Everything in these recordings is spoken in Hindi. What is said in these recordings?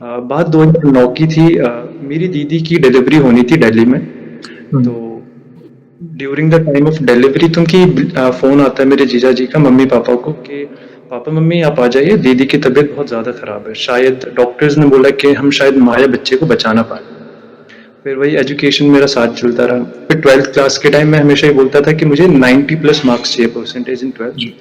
बात 2009 की थी। मेरी दीदी की डिलीवरी होनी थी दिल्ली में। हुँ, तो during the time of delivery तो उनकी फ़ोन आता है मेरे जीजा जी का मम्मी पापा को कि पापा मम्मी आप आ जाइए, दीदी की तबीयत बहुत ज़्यादा ख़राब है, शायद डॉक्टर्स ने बोला कि हम शायद माँ या बच्चे को बचा ना पाए। फिर वही एजुकेशन मेरा साथ चलता रहा। फिर 12th क्लास के टाइम मैं हमेशा ही बोलता था कि मुझे 90 प्लस मार्क्स चाहिए, परसेंटेज इन 12th। जी।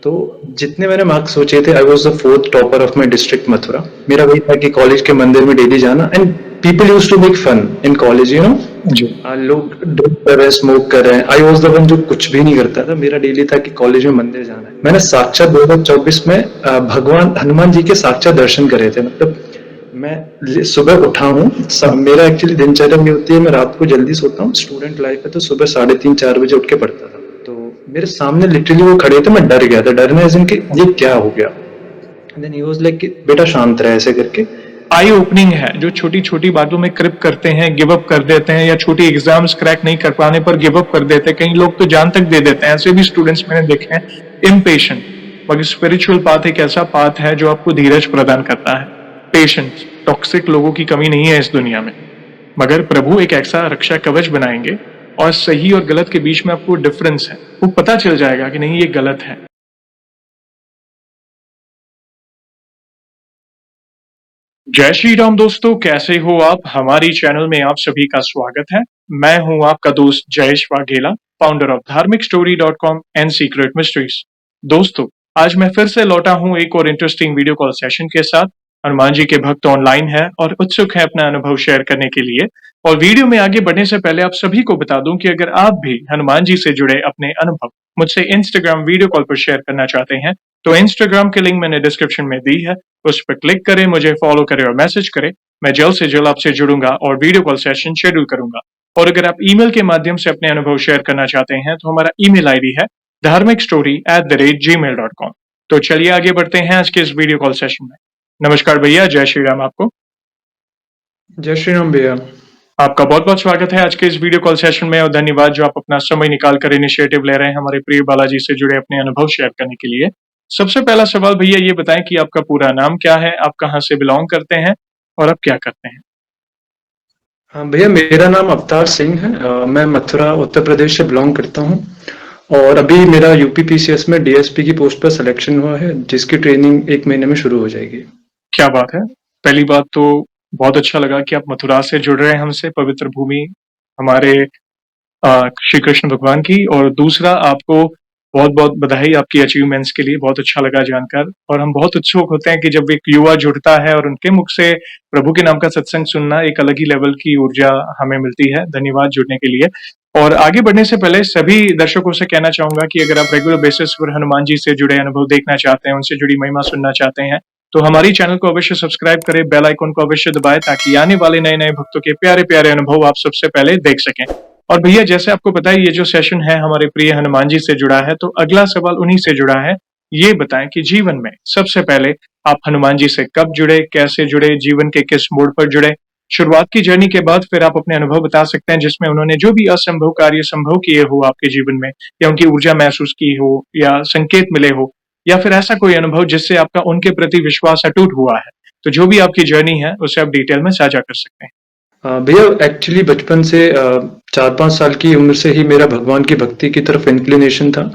तो जितने मैंने मार्क्स सोचे थे, I was the fourth topper of my district Mathura. मेरा वही था कि कॉलेज के मंदिर में डेली जाना, and people used to make fun in college, you know. जी। लोग ड्रिंक कर रहे हैं, स्मोक कर रहे हैं, आई वाज द वन जो कुछ भी नहीं करता था। मेरा डेली था कि कॉलेज में मंदिर जाना है। मैंने साक्षात 2024 में भगवान हनुमान जी के साक्षात दर्शन करे थे। मतलब मैं सुबह उठा हूँ, मेरा एक्चुअली दिनचर्या में होती है, मैं रात को जल्दी सोता हूँ, स्टूडेंट लाइफ है, तो सुबह 3:30-4 बजे उठ के पढ़ता था। तो मेरे सामने लिटरली वो खड़े थे, मैं डर गया था। डरना इज कि ये क्या हो गया। देन ही वाज लाइक कि बेटा शांत रहे, ऐसे करके। आई ओपनिंग है, जो छोटी-छोटी बातों में क्रिप करते हैं, गिव अप कर देते हैं या छोटी एग्ज़ाम्स क्रैक नहीं कर पाने पर गिव अप कर देते हैं। कई लोग तो जान तक दे देते हैं, ऐसे भी स्टूडेंट्स मैंने देखे हैं, इम्पेशेंट। मगर स्पिरिचुअल पाथ एक ऐसा पाथ है जो आपको धीरज प्रदान करता है, पेशेंस। टॉक्सिक लोगों की कमी नहीं है इस दुनिया में, मगर प्रभु एक ऐसा रक्षा कवच बनाएंगे और सही और गलत के बीच में आपको डिफरेंस है, वो पता चल जाएगा कि नहीं ये गलत है। जय श्री राम दोस्तों, कैसे हो आप? हमारी चैनल में आप सभी का स्वागत है। मैं हूं आपका दोस्त जयेश वाघेला, फाउंडर ऑफ धार्मिकस्टोरी.com एंड सीक्रेट मिस्ट्रीज। दोस्तों, आज मैं फिर से लौटा हूं एक और इंटरेस्टिंग वीडियो कॉल सेशन के साथ। हनुमान जी के भक्त ऑनलाइन है और उत्सुक है अपना अनुभव शेयर करने के लिए। और वीडियो में आगे बढ़ने से पहले आप सभी को बता दूं कि अगर आप भी हनुमान जी से जुड़े अपने अनुभव मुझसे इंस्टाग्राम वीडियो कॉल पर शेयर करना चाहते हैं, तो इंस्टाग्राम की लिंक मैंने डिस्क्रिप्शन में दी है। उस पर क्लिक करें, मुझे फॉलो करें और मैसेज करें। मैं जल्द से जल्द आपसे जुड़ूंगा और वीडियो कॉल सेशन शेड्यूल करूंगा। और अगर आप ईमेल के माध्यम से अपने अनुभव शेयर करना चाहते हैं, तो हमारा ईमेल आईडी है dharmikstory@gmail.com। तो चलिए आगे बढ़ते हैं आज के इस वीडियो कॉल सेशन में। नमस्कार भैया, जय श्री राम आपको। जय श्री राम भैया। आपका बहुत बहुत स्वागत है आज के इस वीडियो कॉल सेशन में और धन्यवाद जो आप अपना समय निकाल कर इनिशिएटिव ले रहे हैं हमारे प्रिय बालाजी से जुड़े अपने अनुभव शेयर करने के लिए। सबसे पहला सवाल भैया ये बताएं कि आपका पूरा नाम क्या है, आप कहाँ से बिलोंग करते हैं और आप क्या करते हैं? हाँ भैया, मेरा नाम अवतार सिंह है। मैं मथुरा उत्तर प्रदेश से बिलोंग करता हूँ। और अभी मेरा यूपी पीसीएस में डीएसपी की पोस्ट पर सिलेक्शन हुआ है, जिसकी ट्रेनिंग 1 महीने में शुरू हो जाएगी। क्या बात है। पहली बात तो बहुत अच्छा लगा कि आप मथुरा से जुड़ रहे हैं हमसे, पवित्र भूमि हमारे श्री कृष्ण भगवान की। और दूसरा, आपको बहुत-बहुत बधाई आपकी अचीवमेंट्स के लिए, बहुत अच्छा लगा जानकर। और हम बहुत उत्सुक होते हैं कि जब एक युवा जुड़ता है और उनके मुख से प्रभु के नाम का सत्संग सुनना एक अलग ही लेवल की ऊर्जा हमें मिलती है। धन्यवाद जुड़ने के लिए। और आगे बढ़ने से पहले सभी दर्शकों से कहना चाहूंगा कि अगर आप रेगुलर बेसिस पर हनुमान जी से जुड़े अनुभव देखना चाहते हैं, उनसे जुड़ी महिमा सुनना चाहते हैं, तो हमारी चैनल को अवश्य सब्सक्राइब करें, बेल आइकन को अवश्य दबाएं ताकि आने वाले नए-नए भक्तों के प्यारे-प्यारे अनुभव आप सबसे पहले देख सकें। और भैया जैसे आपको पता है ये जो सेशन है हमारे प्रिय हनुमान जी से जुड़ा है, तो अगला सवाल उन्हीं से जुड़ा है। ये बताएं कि जीवन में सबसे पहले आप हनुमान जी से कब जुड़े, कैसे जुड़े, जीवन के किस मोड़ पर जुड़े? शुरुआत की जर्नी के बाद फिर आप अपने अनुभव बता सकते हैं जिसमें उन्होंने जो भी असंभव कार्य संभव किए हो आपके जीवन में, या उनकी ऊर्जा महसूस की हो या संकेत मिले हो, या फिर ऐसा कोई अनुभव जिससे आपका उनके प्रति विश्वास अटूट हुआ है। तो जो भी आपकी जर्नी है उसे आप डिटेल में साझा कर सकते हैं। भैया एक्चुअली बचपन से 4-5 साल की उम्र से ही मेरा भगवान की भक्ति की तरफ इंक्लिनेशन था।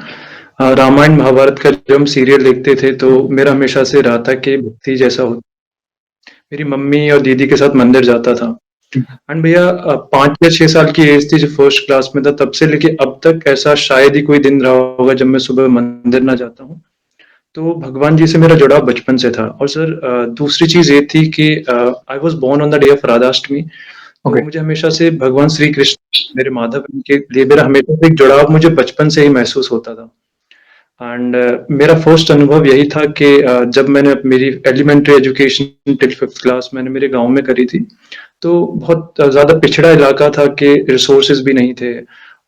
रामायण महाभारत का जब हम सीरियल देखते थे तो मेरा हमेशा से रहा था कि भक्ति जैसा हो। मेरी मम्मी और दीदी के साथ मंदिर जाता था। एंड भैया 5 या 6 साल की एज थी जब फर्स्ट क्लास में था, तब से लेके अब तक ऐसा शायद ही कोई दिन रहा होगा जब मैं सुबह मंदिर ना जाता हूँ। तो भगवान जी से मेरा जुड़ाव बचपन से था। और सर दूसरी चीज ये थी कि I was born on the day of Radhashtami. तो ओके। मुझे हमेशा से भगवान श्री कृष्ण मेरे माधव के लिए मेरा हमेशा से एक जुड़ाव मुझे बचपन से ही महसूस होता था। एंड मेरा फर्स्ट अनुभव यही था कि जब मैंने मेरी elementary education till 5th class मैंने मेरे गांव में करी थी। तो बहुत ज़्यादा पिछड़ा इलाका था कि रिसोर्सेज भी नहीं थे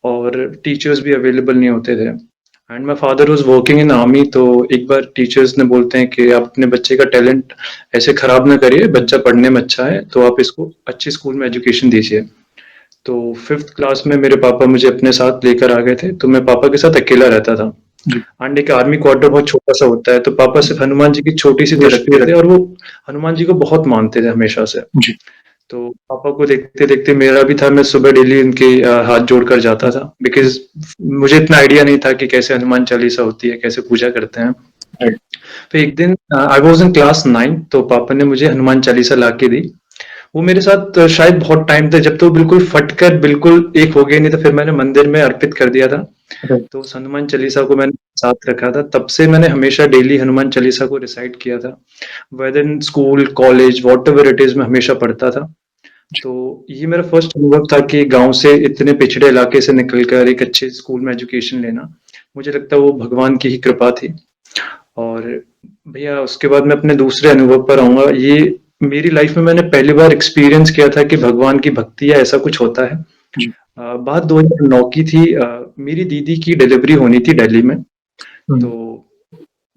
और टीचर्स भी अवेलेबल नहीं होते थे। And my father was working in army. तो एक बार टीचर्स ने बोलते हैं कि आप अपने बच्चे का टैलेंट ऐसे खराब ना करिए, बच्चा पढ़ने में अच्छा है तो आप इसको अच्छे स्कूल में एजुकेशन दीजिए। तो 5th क्लास में मेरे पापा मुझे अपने साथ लेकर आ गए थे, तो मैं पापा के साथ अकेला रहता था। जी। एंड एक आर्मी क्वार्टर बहुत छोटा-सा होता है, तो पापा सिर्फ़ हनुमान जी की छोटी-सी तस्वीर रखते और वो हनुमान जी को बहुत मानते थे हमेशा से। जी। तो पापा को देखते-देखते मेरा भी था, मैं सुबह डेली उनके हाथ जोड़कर जाता था बिकॉज़ मुझे इतना आइडिया नहीं था कि कैसे हनुमान चालीसा होती है, कैसे पूजा करते हैं। राइट। फिर एक दिन आई वाज़ इन क्लास 9 तो पापा ने मुझे हनुमान चालीसा ला के दी। वो मेरे साथ शायद बहुत टाइम तक जब तक वो बिल्कुल फट कर बिल्कुल एक हो गई नहीं, तो फिर मैंने मंदिर में अर्पित कर दिया था। राइट। तो उस हनुमान चालीसा को मैंने साथ रखा था। तब से मैंने हमेशा डेली हनुमान चालीसा को रिसाइट किया था। Whether in school, college, whatever it is मैं हमेशा पढ़ता था। तो ये मेरा फर्स्ट अनुभव था कि गाँव से इतने पिछड़े इलाके से निकलकर एक अच्छे स्कूल में एजुकेशन लेना। मुझे लगता है वो भगवान की ही कृपा थी। और भैया उसके बाद मैं अपने दूसरे अनुभव पर आऊँगा। ये मेरी लाइफ में मैंने पहली बार एक्सपीरियंस किया था कि भगवान की भक्ति या ऐसा कुछ होता है। जी। बात 2009 की थी। मेरी दीदी की डिलीवरी होनी थी दिल्ली में। हुँ। तो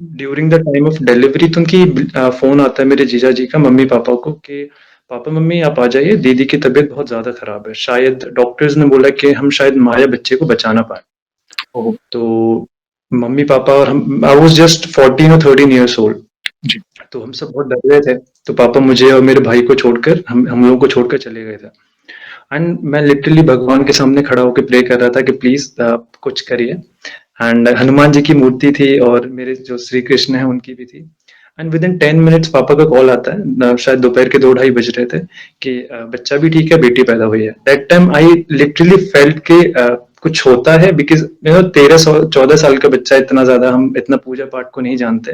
during the time of delivery तो उनकी फ़ोन आता है मेरे जीजा जी का मम्मी-पापा को कि पापा-मम्मी आप आ जाइए, दीदी की तबीयत बहुत ज़्यादा ख़राब है। शायद डॉक्टर्स ने बोला कि हम शायद माँ या बच्चे को बचा ना पाएँ। ओह! तो मम्मी-पापा और हम आई वाज़ जस्ट 14 और 13 इयर्स ओल्ड। जी। तो हम सब बहुत डर गए थे। तो पापा मुझे और मेरे भाई को छोड़कर हम लोगों को छोड़कर चले गए थे। एंड मैं लिटरली भगवान के सामने खड़ा होके प्रे कर रहा था कि प्लीज़ कुछ करिए। एंड हनुमान जी की मूर्ति थी और मेरे जो श्री कृष्ण हैं उनकी भी थी। एंड विदिन 10 मिनट्स पापा का कॉल आता है। शायद दोपहर के 2 ढाई बज रहे थे कि बच्चा भी ठीक है, बेटी पैदा हुई है। That time I literally felt कि कुछ होता है बिकॉज़ 13 14 साल का बच्चा, इतना ज़्यादा हम इतना पूजा पाठ को नहीं जानते।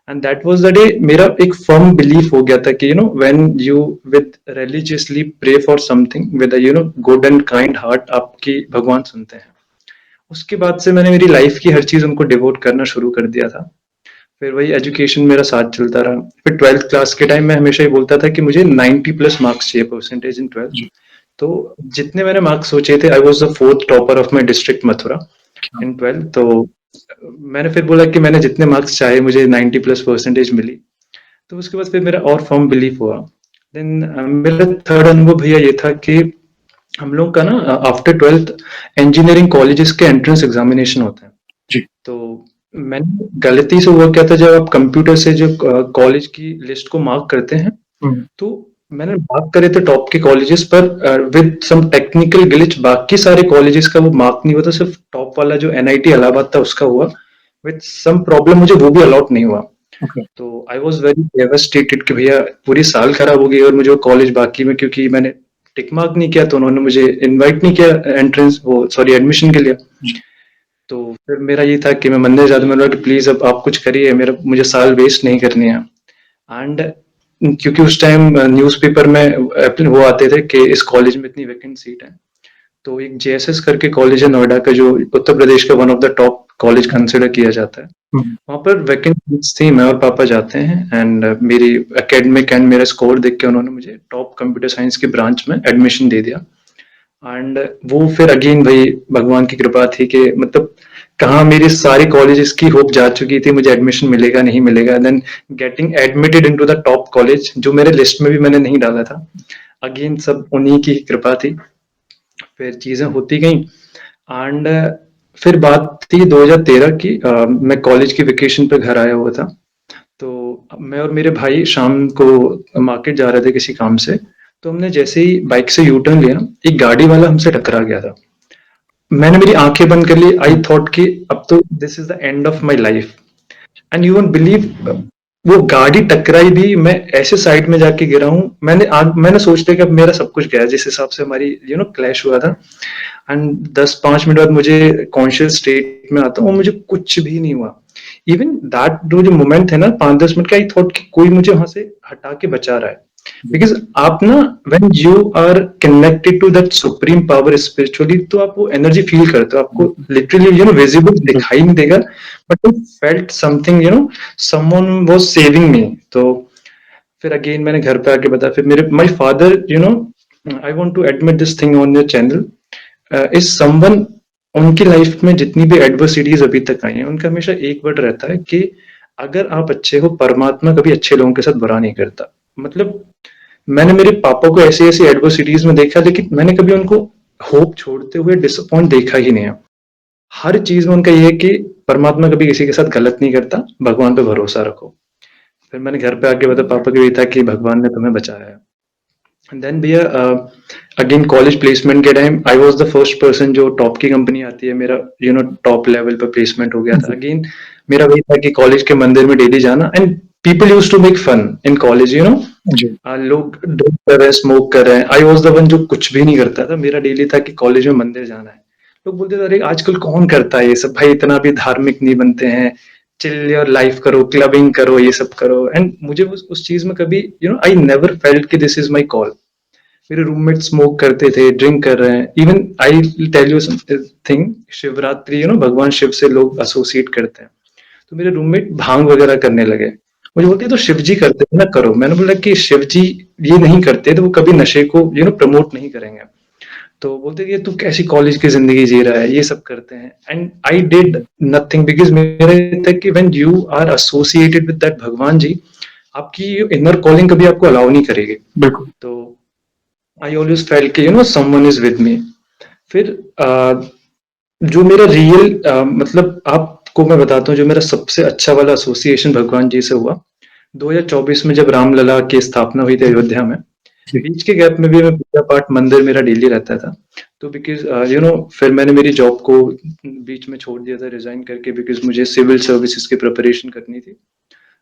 And that was the day मेरा एक फर्म बिलीफ हो गया था कि when you with religiously pray for something with good and kind heart, आपकी भगवान सुनते हैं। उसके बाद से मैंने मेरी लाइफ की हर चीज उनको डिवोट करना शुरू कर दिया था। फिर वही एजुकेशन मेरा साथ चलता रहा। फिर 12th क्लास के टाइम में हमेशा ही बोलता था कि मुझे 90 प्लस मार्क्स चाहिए, परसेंटेज इन 12th। जी। तो जितने मैंने मार्क्स सोचे थे, I was the fourth topper of my district Mathura क्या? इन 12th। तो मैंने फिर बोला कि मैंने जितने मार्क्स चाहे, मुझे 90 प्लस परसेंटेज मिली। तो उसके बाद फिर मेरा और फर्म बिलीफ हुआ। देन मेरा थर्ड अनुभव भैया ये था कि हम लोग का ना आफ्टर 12th इंजीनियरिंग कॉलेजेस के एंट्रेंस एग्जामिनेशन होते हैं। जी। तो मैंने गलती से हुआ क्या था, जब आप कंप्यूटर से जो कॉलेज की लिस्ट को मार्क करते हैं, हुँ। तो मैंने मार्क करे थे टॉप के कॉलेजेस पर विद सम टेक्निकल ग्लिच बाकी सारे कॉलेजेस का वो मार्क नहीं हुआ था, सिर्फ टॉप वाला जो एनआईटी इलाहाबाद था उसका हुआ। विद सम प्रॉब्लम मुझे वो भी अलॉट नहीं हुआ। ओके। तो आई वाज वेरी डेवास्टेटेड कि भैया पूरी साल खराब हो गई और मुझे वो कॉलेज बाकी में, क्योंकि मैंने टिक मार्क नहीं किया तो उन्होंने मुझे इनवाइट नहीं किया एंट्रेंस वो सॉरी एडमिशन के लिए। जी। तो फिर मेरा ये था कि मैं मंदिर जाता, मैंने बोला कि प्लीज अब आप कुछ करिए, मेरा मुझे साल वेस्ट नहीं करनी है। एंड क्योंकि उस टाइम न्यूज़पेपर में वो आते थे कि इस कॉलेज में इतनी वैकेंट सीट है। तो एक जेएसएस करके कॉलेज है नोएडा का, जो उत्तर प्रदेश का one of the top college consider किया जाता है। हुँ। वहाँ पर वैकेंट सीट्स थी, मैं और पापा जाते हैं एंड मेरी एकेडमिक एंड मेरा स्कोर देख के उन्होंने मुझे टॉप कंप्यूटर साइंस की ब्रांच में एडमिशन दे दिया। एंड वो फिर अगेन वही भगवान की कृपा थी कि मतलब कहाँ मेरी सारी कॉलेजेस की होप जा चुकी थी, मुझे एडमिशन मिलेगा नहीं मिलेगा, then getting admitted into the top college जो मेरे लिस्ट में भी मैंने नहीं डाला था। अगेन सब उन्हीं की कृपा थी। फिर चीजें होती गई एंड फिर बात थी 2013 की। मैं कॉलेज की वेकेशन पे घर आया हुआ था। तो मैं और मेरे भाई शाम को मार्केट जा रहे थे किसी काम से। तो हमने जैसे ही बाइक से यू टर्न लिया, एक गाड़ी वाला हमसे टकरा गया था। मैंने मेरी आंखें बंद कर ली। आई हुँ। थॉट कि अब तो this is the end of my life. And you won't believe, वो गाड़ी टकराई भी, मैं ऐसे साइड में जाके गिरा हूँ। मैंने सोच लिया कि अब मेरा सब कुछ गया, जिस हिसाब से हमारी क्लैश हुआ था। एंड 10-5 मिनट बाद मुझे कॉन्शियस स्टेट में आता हूँ और मुझे कुछ भी नहीं हुआ। इवन दैट जो मोमेंट है ना 5-10 मिनट का, आई थॉट कि कोई मुझे वहां से हटा के बचा रहा है। जी। बिकॉज आप ना when you are connected to that supreme power spiritually, तो आप वो एनर्जी फील करते हो। आपको बिल्कुल। लिटरली विजिबल बिल्कुल। दिखाई नहीं देगा, but I felt something, someone was saving मी। तो फिर अगेन मैंने घर पे आके बताया। फिर मेरे my father, I want to admit this thing on your channel, is someone, उनकी लाइफ में जितनी भी एडवर्सिटीज अभी तक आई हैं, उनका हमेशा एक वर्ड रहता है कि अगर आप अच्छे हो, परमात्मा कभी अच्छे लोगों के साथ बुरा नहीं करता। मतलब मैंने मेरे पापा को ऐसी ऐसी एडवर्सिटीज में देखा, लेकिन मैंने कभी उनको होप छोड़ते हुए डिसअपॉइंट देखा ही नहीं है। हर चीज में उनका ये है कि परमात्मा कभी किसी के साथ गलत नहीं करता, भगवान पे भरोसा रखो। फिर मैंने घर पे आके बताया पापा को भी था कि भगवान ने तुम्हें बचाया है। देन भैया अगेन कॉलेज प्लेसमेंट के time I was the first person जो टॉप की कंपनी आती है, मेरा टॉप लेवल पर प्लेसमेंट हो गया था। जी, अगेन मेरा वही था कि कॉलेज के मंदिर में डेली जाना, and people used to make fun in college, जी, लोग ड्रिंक कर रहे हैं, स्मोक कर रहे हैं। आई वाज द वन जो कुछ भी नहीं करता था। मेरा डेली था कि कॉलेज में मंदिर जाना है। लोग बोलते थे अरे आजकल कौन करता है ये सब, भाई इतना भी धार्मिक नहीं बनते हैं, चिल योर लाइफ करो, क्लबिंग करो, ये सब करो। एंड मुझे उस चीज में कभी आई नेवर फेल्ट कि दिस इज माई कॉल। मेरे रूममेट स्मोक करते थे, ड्रिंक कर रहे हैं। Even I tell you thing, Shivratri भगवान शिव से लोग एसोसिएट करते हैं, तो मेरे रूममेट भांग वगैरह करने लगे। मुझे बोलते तो शिव जी करते थे ना, करो। मैंने बोला कि शिव जी ये नहीं करते तो वो कभी नशे को प्रमोट नहीं करेंगे। तो बोलते कि ये तू कैसी कॉलेज की जिंदगी जी रहा है, ये सब करते हैं। And I did nothing because मेरा ये था कि when you are associated with that भगवान जी, आपकी इनर कॉलिंग कभी आपको अलाउ नहीं करेगी। बिल्कुल। तो आई ऑलवेज फेल्ट कि समवन इज विद मी। फिर जो मेरा रियल मतलब आपको मैं बताता हूँ, जो मेरा सबसे अच्छा वाला एसोसिएशन भगवान जी से हुआ 2024 में, जब रामलला की स्थापना हुई थी अयोध्या में। जी, बीच के गैप में भी मैं पूजा पाठ मंदिर मेरा डेली रहता था। तो बिकॉज फिर मैंने मेरी जॉब को बीच में छोड़ दिया था रिजाइन करके, बिकॉज मुझे सिविल सर्विसेज की प्रिपरेशन करनी थी।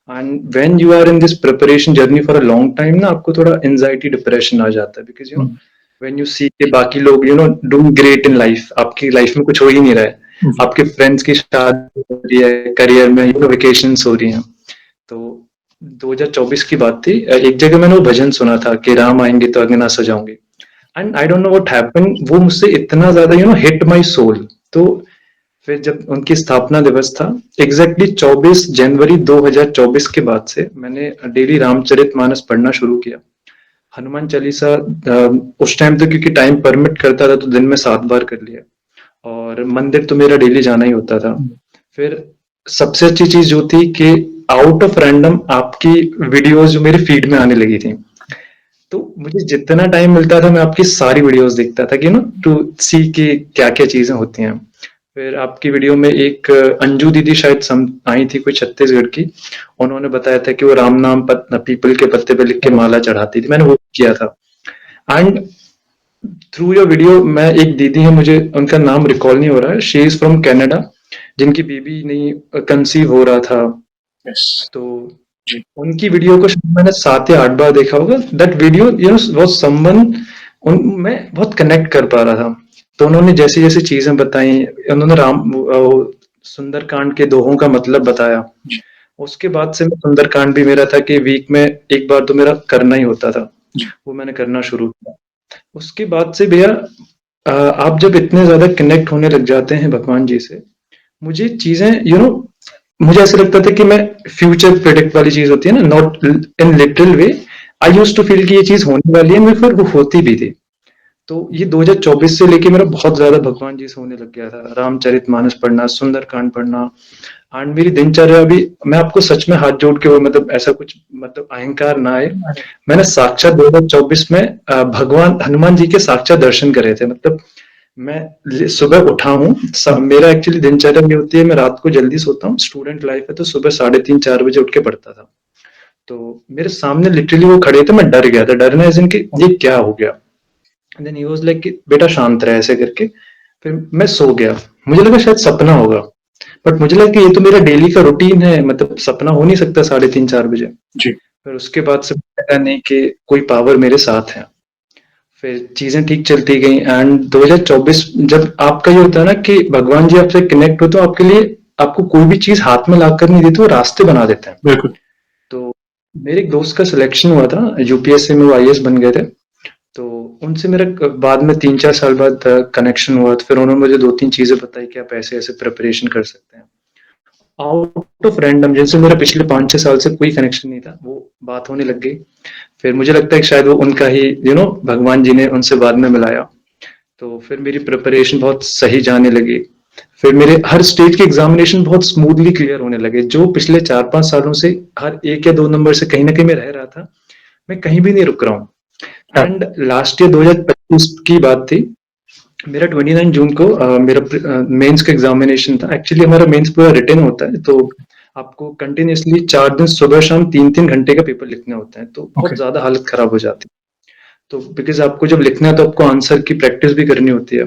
And when you are in this preparation journey for a long time ना, आपको थोड़ा एंजाइटी डिप्रेशन आ जाता है, because hmm, when you see के बाकी लोग डूइंग ग्रेट इन लाइफ, आपकी लाइफ में कुछ हो ही नहीं रहा है। जी, आपके फ्रेंड्स की शादी हो रही है, करियर में वेकेशंस हो रही हैं। तो 2024 की बात थी, एक जगह मैंने वो भजन सुना था कि राम आएंगे तो अंगना सजाऊंगे। And I don't know what happened, वो मुझसे इतना ज्यादा हिट माय सोल। तो फिर जब उनकी स्थापना दिवस था, एग्जैक्टली 24 जनवरी 2024 के बाद से मैंने डेली रामचरितमानस पढ़ना शुरू किया। हनुमान चालीसा उस टाइम तो क्योंकि टाइम परमिट करता था तो दिन में 7 बार कर लिया। और मंदिर तो मेरा डेली जाना ही होता था। फिर सबसे अच्छी चीज जो थी कि आउट ऑफ रैंडम आपकी वीडियोस जो मेरे फीड में आने लगी थी। तो मुझे जितना टाइम मिलता था मैं आपकी सारी वीडियोस देखता था कि टू सी कि क्या क्या चीजें होती हैं। फिर आपकी वीडियो में एक अंजू दीदी शायद आई थी कोई छत्तीसगढ़ की। उन्होंने बताया था कि वो राम नाम पीपल के पत्ते पे लिख के माला चढ़ाती थी, मैंने वो किया था। एंड थ्रू योर वीडियो, मैं एक दीदी है, मुझे उनका नाम रिकॉल नहीं हो रहा है, शी इज फ्रॉम कनाडा, जिनकी बेबी नहीं कंसीव हो रहा था। यस, तो जी, उनकी वीडियो को शायद मैंने 7 या 8 बार देखा होगा। दैट वीडियो वाज समवन, मैं बहुत कनेक्ट कर पा रहा था। तो उन्होंने जैसी जैसी चीजें बताई, उन्होंने सुंदरकांड के दोहों का मतलब बताया। जी, उसके बाद से मैं सुंदरकांड भी मेरा था कि वीक में एक बार तो मेरा करना ही होता था। जी, वो मैंने करना शुरू किया। उसके बाद से भैया आप जब इतने ज्यादा कनेक्ट होने लग जाते हैं भगवान जी से, मुझे चीजें मुझे ऐसा लगता था कि मैं फ्यूचर प्रेडिक्ट वाली चीज होती है ना, not in literal way. I use to feel कि ये चीज होने वाली है, मैं फिर वो होती भी थी। तो ये 2024 से लेके मेरा बहुत ज्यादा भगवान जी से होने लग गया था, रामचरितमानस पढ़ना, सुंदरकांड पढ़ना। एंड मेरी दिनचर्या भी, मैं आपको सच में हाथ जोड़ के मतलब ऐसा कुछ मतलब अहंकार ना आए, अरे, मैंने साक्षात 2024 में भगवान हनुमान जी के साक्षात दर्शन करे थे। मतलब मैं सुबह उठा हूँ, मेरा एक्चुअली दिनचर्या ये होती है, मैं रात को जल्दी सोता हूँ, स्टूडेंट लाइफ है, तो सुबह 3:30-4 बजे उठ के पढ़ता था। तो मेरे सामने लिटरली वो खड़े थे, मैं डर गया था, डरना इज कि ये क्या हो गया। देन ही वाज लाइक कि बेटा शांत रहे, ऐसे करके। फिर मैं सो गया, मुझे लगा शायद सपना होगा, बट मुझे लगा कि ये तो मेरा डेली का रूटीन है, मतलब सपना हो नहीं सकता 3:30-4 बजे। जी, फिर उसके बाद से लगा नहीं कि कोई पावर मेरे साथ है। फिर चीजें ठीक चलती गई। एंड 2024 जब आपका ये होता है ना कि भगवान जी आपसे कनेक्ट हो, तो आपके लिए आपको कोई भी चीज हाथ में लाकर नहीं देते, वो रास्ते बना देते हैं। बिल्कुल, तो मेरे एक दोस्त का सिलेक्शन हुआ था यूपीएससी में, वो आईएएस बन गए थे। तो उनसे मेरा बाद में 3-4 साल बाद कनेक्शन हुआ, तो फिर उन्होंने मुझे 2-3 चीजें बताई कि आप ऐसे ऐसे प्रिपरेशन कर सकते हैं आउट ऑफ रैंडम, जिनसे मेरा पिछले 5-6 साल से कोई कनेक्शन नहीं था, वो बात होने लग गई। फिर मुझे लगता है कि शायद वो उनका ही भगवान जी ने उनसे बाद में मिलाया। तो फिर मेरी प्रिपरेशन बहुत सही जाने लगी। फिर मेरे हर स्टेज के एग्जामिनेशन बहुत स्मूथली क्लियर होने लगे, जो पिछले 4-5 सालों से हर 1 या 2 नंबर से कहीं ना कहीं मैं रह रहा था, मैं कहीं भी नहीं रुक रहा हूँ। हाँ, एंड लास्ट ईयर 2025 की बात थी, मेरा 29 जून को मेरा मेंस का एग्जामिनेशन था। एक्चुअली हमारा मेंस पूरा रिटन होता है, तो आपको कंटिन्यूअसली 4 दिन सुबह-शाम 3-3 घंटे का पेपर लिखने होते हैं, तो बहुत ओके, ज़्यादा हालत खराब हो जाती है। तो बिकॉज़ आपको जब लिखना है तो आपको आंसर की प्रैक्टिस भी करनी होती है।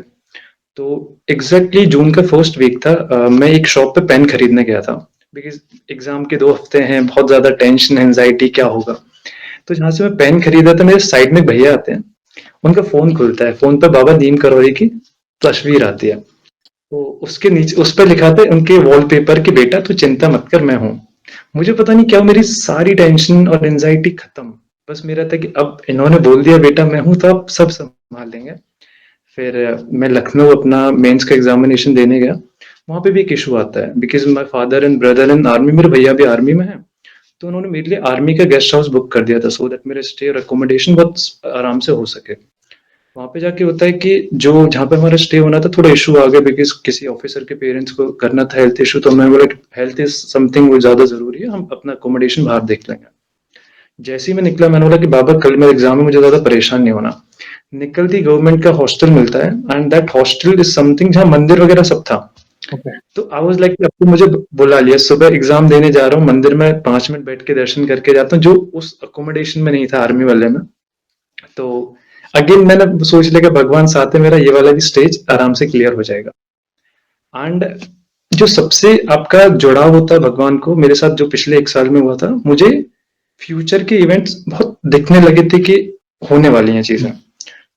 तो एग्ज़ैक्टली जून का फर्स्ट वीक था, मैं एक शॉप पे पेन खरीदने गया था, बिकॉज़ एग्ज़ाम के 2 हफ्ते हैं, बहुत ज़्यादा टेंशन, एंग्ज़ायटी क्या होगा? तो जहाँ से मैं पेन खरीदा था, मेरे साइड में एक भैया आते हैं, उनका फ़ोन खुलता है, फ़ोन पे बाबा नीम करौरी की तस्वीर आती है। तो उसके नीचे उस पे लिखा था उनके वॉलपेपर कि बेटा तू चिंता मत कर, मैं हूँ। मुझे पता नहीं क्या मेरी सारी टेंशन और एंग्ज़ायटी खत्म। बस मेरा था कि अब इन्होंने बोल दिया बेटा मैं हूँ, तो अब सब सँभाल लेंगे। फिर मैं लखनऊ अपना मेंस का एग्ज़ामिनेशन देने गया। वहाँ पे भी एक इश्यू आता है because my father and brother in army, मेरे भैया भी आर्मी में हैं। तो उन्होंने मेरे लिए आर्मी का गेस्ट हाउस बुक कर दिया था सो दैट मेरे स्टे और अकोमोडेशन बहुत आराम से हो सके। वहाँ पे जाके होता है कि जो जहाँ पे हमारा स्टे होना था, थोड़ा इशू आ गया बिकॉज़ किसी ऑफिसर के पेरेंट्स को करना था हेल्थ इशू, तो मैं बोला कि हेल्थ इज़ समथिंग वो ज़्यादा ज़रूरी है, हम अपना अकोमोडेशन बाहर देख लेंगे। जैसे ही मैं निकला मैंने बोला कि बाबा कल मेरा एग्ज़ाम है, मुझे ज़्यादा परेशान नहीं होना। निकलते ही गवर्नमेंट का हॉस्टल मिलता है and that hostel is something जहाँ मंदिर वगैरह सब था। ओके, तो आई वाज़ लाइक अब तो मुझे बुला लिया, सुबह एग्ज़ाम देने जा रहा हूँ, मंदिर में 5 मिनट बैठ के दर्शन करके जाता हूँ, जो उस अकोमोडेशन में नहीं था आर्मी वाले में। तो अगेन मैंने सोच लिया कि भगवान साथ है मेरा, ये वाला भी स्टेज आराम से क्लियर हो जाएगा। एंड जो सबसे आपका जुड़ाव होता है भगवान को, मेरे साथ जो पिछले 1 साल में हुआ था, मुझे फ्यूचर के इवेंट्स बहुत दिखने लगे थे कि होने वाली हैं चीज़ें।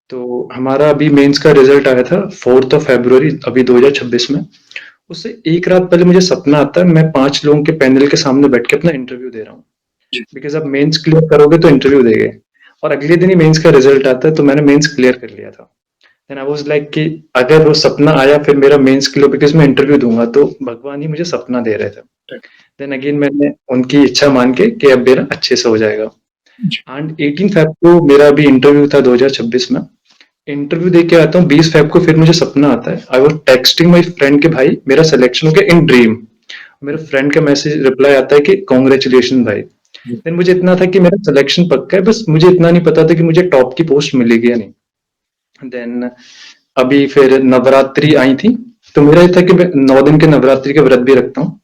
तो हमारा अभी मेंस का रिजल्ट आया था 4th ऑफ फरवरी अभी 2026 में। उससे 1 रात पहले मुझे सपना आता है, मैं 5 लोगों के पैनल के सामने बैठ के अपना इंटरव्यू दे रहा हूँ। जी, बिकॉज़ आप मेंस क्लियर करोगे तो इंटरव्यू देंगे, और अगले दिन ही मेंस का रिजल्ट आता है, तो मैंने मेंस क्लियर कर लिया था। देन आई वाज़ लाइक कि अगर वो सपना आया फिर मेरा मेंस क्लियर बिकॉज़ मैं इंटरव्यू दूँगा, तो भगवान ही मुझे सपना दे रहे थे। राइट, देन अगेन मैंने उनकी इच्छा मान के कि अब मेरा अच्छे से हो जाएगा। जी, एंड 18 फ़ेब को मेरा अभी इंटरव्यू था 2026 में। इंटरव्यू दे के आता हूँ, 20 फ़ेब को फिर मुझे सपना आता है। I was texting my friend कि भाई मेरा सिलेक्शन हो गया इन ड्रीम। मेरे फ्रेंड का मैसेज रिप्लाई आता है कि कांग्रेचुलेशन भाई। जी, देन मुझे इतना था कि मेरा सिलेक्शन पक्का है, बस मुझे इतना नहीं पता था कि मुझे टॉप की पोस्ट मिलेगी या नहीं। देन अभी फिर नवरात्रि आई थी, तो मेरा ये था कि मैं 9 दिन के नवरात्रि के व्रत भी रखता हूँ।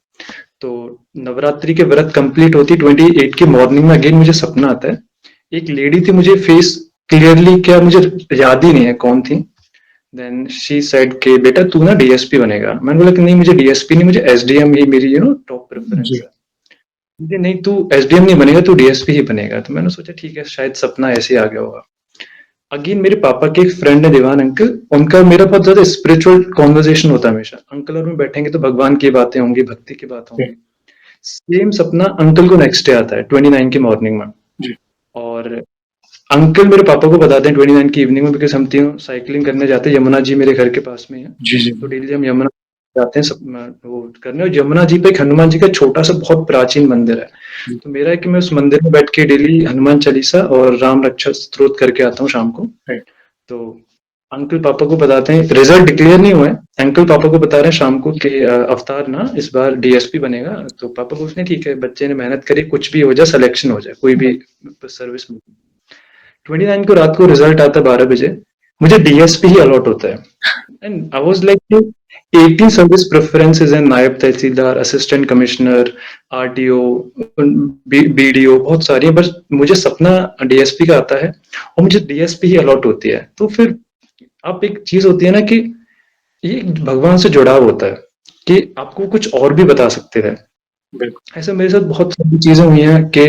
तो नवरात्रि के व्रत कंप्लीट होती 28 की मॉर्निंग में अगेन मुझे सपना आता है। एक लेडी थी, मुझे फेस क्लियरली क्या मुझे याद ही नहीं है कौन थी। देन शी सेड कि बेटा तू ना डीएसपी बनेगा। मैंने बोला कि नहीं मुझे डीएसपी नहीं, मुझे एसडीएम ही मेरी टॉप प्रेफरेंस जी, है। मुझे नहीं तू एसडीएम नहीं बनेगा, तू डीएसपी ही बनेगा। तो मैंने सोचा ठीक है शायद सपना ऐसे ही आ गया होगा। अगेन मेरे पापा के एक फ्रेंड है देवान अंकल, उनका मेरा बहुत ज्यादा स्पिरिचुअल कॉन्वर्जेशन होता है हमेशा। अंकल और मैं बैठेंगे तो भगवान की बातें होंगी, भक्ति की बात जी, होंगी। सेम सपना अंकल को नेक्स्ट डे आता है 29 की मॉर्निंग में। जी, और अंकल मेरे पापा को बताते हैं 29 की इवनिंग में, बिकॉज हम तीनों साइकिलिंग करने जाते हैं, यमुना जी मेरे घर के पास में ही है। जी, जी, तो डेली हम यमुना जाते हैं सब वो करने, और यमुना जी पे एक हनुमान जी का छोटा सा बहुत प्राचीन मंदिर है। जी, तो मेरा है कि मैं उस मंदिर में बैठ के डेली हनुमान चालीसा और राम रक्षा स्तोत्र करके आता हूँ शाम को। राइट, तो अंकल पापा को बताते हैं, रिजल्ट डिक्लेयर नहीं हुआ है, अंकल पापा को बता रहे हैं शाम को कि अवतार ना इस बार डीएसपी बनेगा। तो पापा पूछते हैं ठीक है बच्चे ने मेहनत करी, कुछ भी हो जाए सिलेक्शन हो जाए, कोई भी राइट, सर्विस में। 29 को रात को रिजल्ट आता है 12 बजे, मुझे डीएसपी ही अलॉट होता है। And I was like 18 service preferences हैं, नायब तहसीलदार, असिस्टेंट कमिश्नर, आरटीओ, बीडीओ, बहुत सारी हैं, बस मुझे सपना डीएसपी का आता है और मुझे डीएसपी ही अलॉट होती है। तो फिर आप एक चीज होती है ना कि ये भगवान से जुड़ाव होता है कि आपको कुछ और भी बता सकते हैं। बिल्कुल, ऐसे मेरे साथ बहुत सारी चीजें हुई हैं कि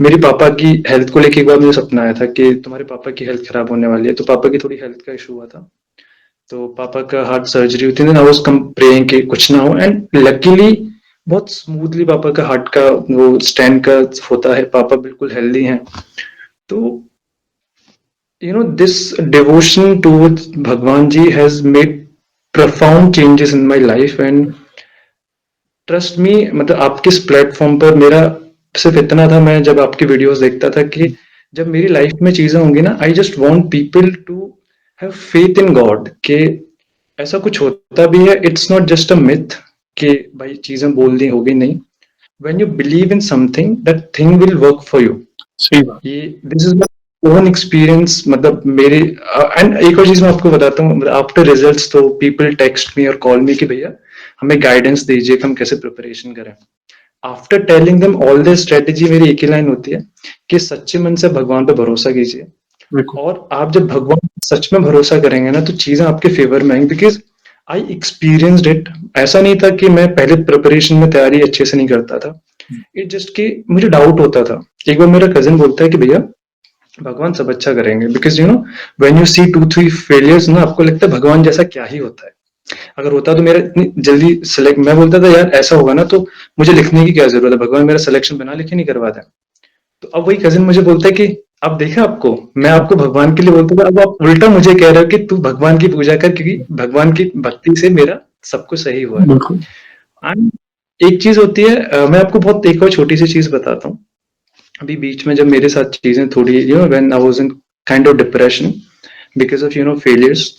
मेरे पापा की हेल्थ को लेके एक बार मुझे सपना आया था कि तुम्हारे पापा की हेल्थ खराब होने वाली है, तो पापा की थोड़ी हेल्थ का इशू हुआ था। तो पापा का हार्ट सर्जरी हुई थी, आई वाज कम प्रेइंग कि कुछ ना हो, एंड लकीली बहुत स्मूथली पापा का हार्ट का वो स्टेंट का होता है, पापा बिल्कुल हेल्दी हैं। तो this devotion towards Bhagwan ji has made profound changes in my life, and trust me, मतलब आपके इस प्लेटफॉर्म पर मेरा सिर्फ इतना था, मैं जब आपकी वीडियोस देखता था कि जब मेरी लाइफ में चीजें होंगी ना, I just want people to have faith in God कि ऐसा कुछ होता भी है, it's not just a myth कि भाई चीजें बोल दी होगी, नहीं। When you believe in something that thing will work for you. सही बात, ये दिस इज ओन एक्सपीरियंस मतलब मेरे एंड एक और चीज मैं आपको बताता हूँ, आफ्टर रिजल्ट्स तो पीपल टेक्स्ट मी और कॉल मी कि भैया हमें गाइडेंस दीजिए कि हम कैसे प्रिपरेशन करें। After telling them all the strategy, मेरी एक ही लाइन होती है कि सच्चे मन से भगवान पे भरोसा कीजिए। बिल्कुल, और आप जब भगवान पे सच में भरोसा करेंगे ना तो चीजें आपके फेवर में आएंगी, बिकॉज आई एक्सपीरियंस्ड इट। ऐसा नहीं था कि मैं पहले प्रिपरेशन में तैयारी अच्छे से नहीं करता था, इट जस्ट कि मुझे डाउट होता था। एक बार मेरा कजिन बोलता है कि भैया भगवान सब अच्छा करेंगे, because when you see 2-3 failures ना, आपको लगता है भगवान जैसा क्या ही होता है। अगर होता तो मेरा इतनी जल्दी सिलेक्ट, मैं बोलता था यार ऐसा होगा ना तो मुझे लिखने की क्या जरूरत है, भगवान मेरा सिलेक्शन बिना लिखे नहीं करवा दें। तो अब वही कजिन मुझे बोलता है कि अब देखा आपको, मैं आपको भगवान के लिए बोलता था, अब आप उल्टा मुझे कह रहे हो कि तू भगवान की पूजा कर, क्योंकि भगवान की भक्ति से मेरा सब कुछ सही हुआ है। बिल्कुल। एंड एक चीज होती है, मैं आपको बहुत एक और छोटी सी चीज बताता हूँ। अभी बीच में जब मेरे साथ चीजें थोड़ी when I was in kind of depression because of failures,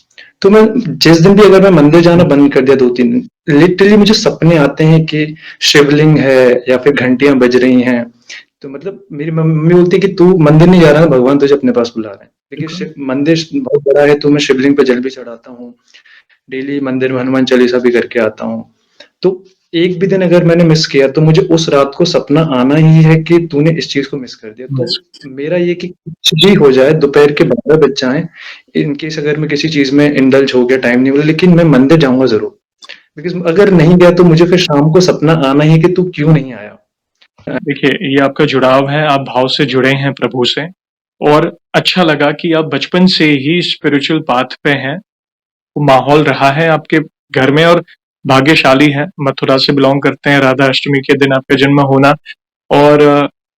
तो मैं जिस दिन भी अगर मैं मंदिर जाना बंद कर दिया 2-3 दिन, लिटरली मुझे सपने आते हैं कि शिवलिंग है या फिर घंटियां बज रही हैं। तो मतलब मेरी मम्मी बोलती है कि तू मंदिर नहीं जा रहा ना, भगवान तुझे अपने पास बुला रहे हैं। देखिए बिल्कुल, मंदिर बहुत बड़ा है, तो मैं शिवलिंग पे जल भी चढ़ाता हूँ, डेली मंदिर में हनुमान चालीसा भी करके आता हूँ। तो एक भी दिन अगर मैंने मिस किया तो मुझे उस रात को सपना आना ही है कि तूने इस चीज को मिस कर दिया। तो बस मेरा ये कि कुछ भी हो जाए, दोपहर के 12 बज जाए, इन केस अगर मैं किसी चीज में इंडल्ज हो गया, टाइम नहीं मिला, लेकिन मैं मंदिर जाऊंगा जरूर। बिकॉज अगर नहीं गया तो मुझे फिर शाम को सपना आना ही है कि तू क्यों नहीं आया। देखिए, ये आपका जुड़ाव है, आप भाव से जुड़े हैं प्रभु से और अच्छा लगा कि आप बचपन से ही स्पिरिचुअल पाथ पे हैं। वो माहौल रहा है आपके घर में और भाग्यशाली हैं, मथुरा से बिलॉन्ग करते हैं, राधा अष्टमी के दिन आपका जन्म होना और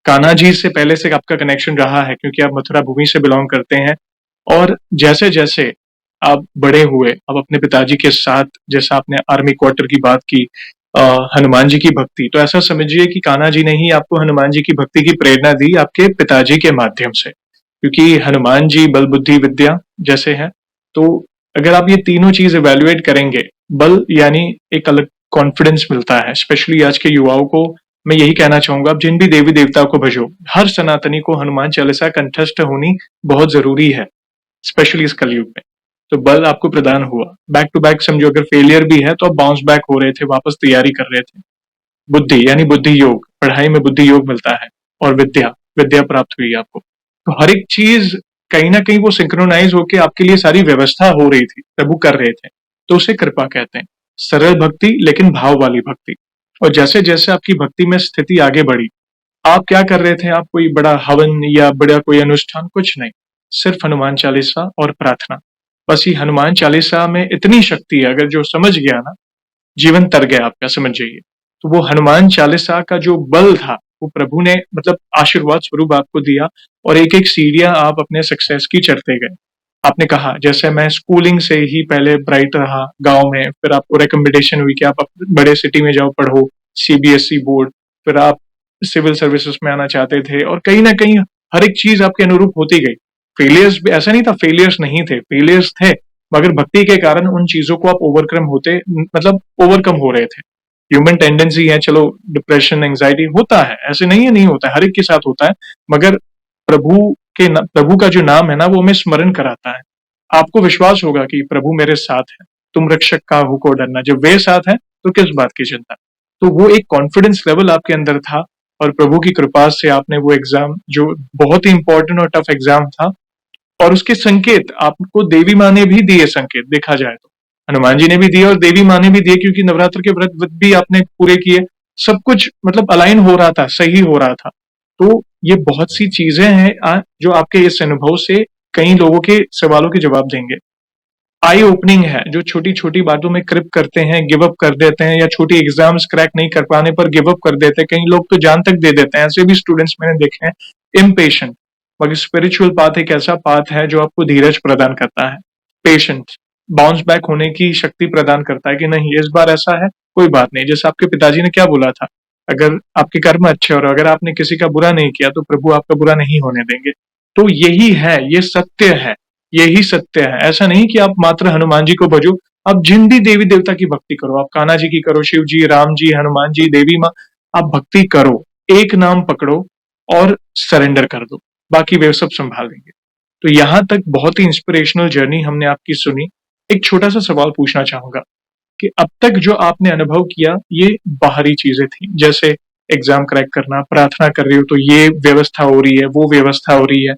कान्हा जी से पहले से आपका कनेक्शन रहा है क्योंकि आप मथुरा भूमि से बिलॉन्ग करते हैं और जैसे-जैसे आप बड़े हुए, आप अपने पिताजी के साथ जैसा आपने आर्मी क्वार्टर की बात की अ, हनुमान जी की भक्ति, तो ऐसा समझिए कि कान्हा जी ने ही आपको हनुमान जी की भक्ति की प्रेरणा दी आपके पिताजी के माध्यम से। क्योंकि हनुमान जी बल, बुद्धि, विद्या जैसे हैं, तो अगर आप ये तीनों चीज़ इवैल्यूएट करेंगे, बल यानी एक अलग कॉन्फिडेंस मिलता है, स्पेशली आज के युवाओं को मैं यही कहना चाहूँगा, आप जिन भी देवी-देवता को भजो, हर सनातनी को हनुमान चालीसा कंठस्थ होनी बहुत ज़रूरी है। स्पेशली इस कलयुग में। तो बल आपको प्रदान हुआ। बैक टू बैक समझो अगर फेलियर भी है तो आप बाउंस बैक हो रहे थे, वापस तैयारी कर रहे थे। बुद्धि यानी बुद्धि योग, पढ़ाई में बुद्धि योग मिलता है और विद्या, विद्या प्राप्त हुई आपको। तो हर एक चीज़ कहीं न कहीं वो सिंक्रोनाइज़ होके आपके लिए सारी व्यवस्था हो रही थी, प्रभु कर रहे थे। तो उसे कृपा कहते हैं। सरल भक्ति लेकिन भाव वाली भक्ति। और जैसे-जैसे आपकी भक्ति में स्थिति आगे बढ़ी, आप क्या कर रहे थे? आप कोई बड़ा हवन या बड़ा कोई अनुष्ठान कुछ नहीं, सिर्फ हनुमान चालीसा और प्रार्थना। बस ये हनुमान चालीसा में इतनी शक्ति है अगर जो समझ गया ना, जीवन तर गया आपका समझ जाइए। तो वो हनुमान चालीसा का जो बल था, वो प्रभु ने मतलब आशीर्वाद स्वरूप आपको दिया और एक-एक सीढ़ियाँ आप अपने सक्सेस की चढ़ते गए। आपने कहा जैसे मैं स्कूलिंग से ही पहले ब्राइट रहा गाँव में, फिर आपको रिकमेंडेशन हुई कि आप बड़े सिटी में जाओ पढ़ो, सीबीएसई बोर्ड, फिर आप सिविल सर्विसेज में आना चाहते थे और कहीं न कहीं हर एक चीज़ आपके अनुरूप होती गई। फेलियर्स भी ऐसा नहीं था फेलियर्स नहीं थे, फेलियर्स थे, मगर भक्ति के कारण उन चीज़ों को आप मतलब ओवरकम हो रहे थे। ह्यूमन टेंडेंसी है चलो डिप्रेशन, एंग्जायटी होता है, ऐसे नहीं है नहीं होता है, हर एक के साथ होता है, मगर प्रभु का जो नाम है ना वो हमें स्मरण कराता है। आपको विश्वास होगा कि प्रभु मेरे साथ है, तुम रक्षक काहू को डरना, जब वे साथ हैं, तो किस बात की चिंता। तो वो एक कॉन्फिडेंस लेवल आपके अंदर था और प्रभु की कृपा से आपने वो एग्जाम जो बहुत ही इंपॉर्टेंट और टफ एग्जाम था और उसके संकेत आपको देवी माँ ने भी दिए संकेत देखा जाए तो। हनुमान जी ने भी दिए और देवी माँ ने भी दिए क्योंकि नवरात्र के व्रत भी आपने पूरे किए। सब कुछ मतलब अलाइन हो रहा था, सही हो रहा था। तो ये बहुत सी चीजें हैं जो आपके इस अनुभव से कई लोगों के सवालों के जवाब देंगे। आई ओपनिंग है, जो छोटी-छोटी बातों में कृप करते हैं, गिव अप कर देते हैं या छोटी एग्जाम्स क्रैक नहीं कर पाने पर गिव अप कर देते हैं। कई लोग तो जान तक दे देते हैं, ऐसे भी स्टूडेंट्स मैंने देखे हैं, इम्पेशेंट। मगर स्पिरिचुअल पाथ एक ऐसा पाथ है जो आपको धीरज प्रदान करता है, पेशेंस, बाउंस बैक होने की शक्ति प्रदान करता है कि नहीं इस बार ऐसा है, कोई बात नहीं। जैसे आपके पिताजी ने क्या बोला था, अगर आपके कर्म अच्छे और अगर आपने किसी का बुरा नहीं किया तो प्रभु आपका बुरा नहीं होने देंगे। तो यही है, ये सत्य है। यही सत्य है। ऐसा नहीं कि आप मात्र हनुमान जी को भजो, आप जिन भी देवी देवता की भक्ति करो, आप कान्हा जी की करो, शिव जी, राम जी, हनुमान जी, देवी माँ, आप भक्ति करो, एक नाम पकड़ो और सरेंडर कर दो। बाकी वे सब संभाल लेंगे। तो यहाँ तक बहुत ही इंस्पिरेशनल जर्नी हमने आपकी सुनी। एक छोटा-सा सवाल पूछना चाहूँगा कि अब तक जो आपने अनुभव किया, ये बाहरी चीज़ें थी। जैसे एग्ज़ाम क्रैक करना, प्रार्थना कर रही हो तो ये व्यवस्था हो रही है, वो व्यवस्था हो रही है।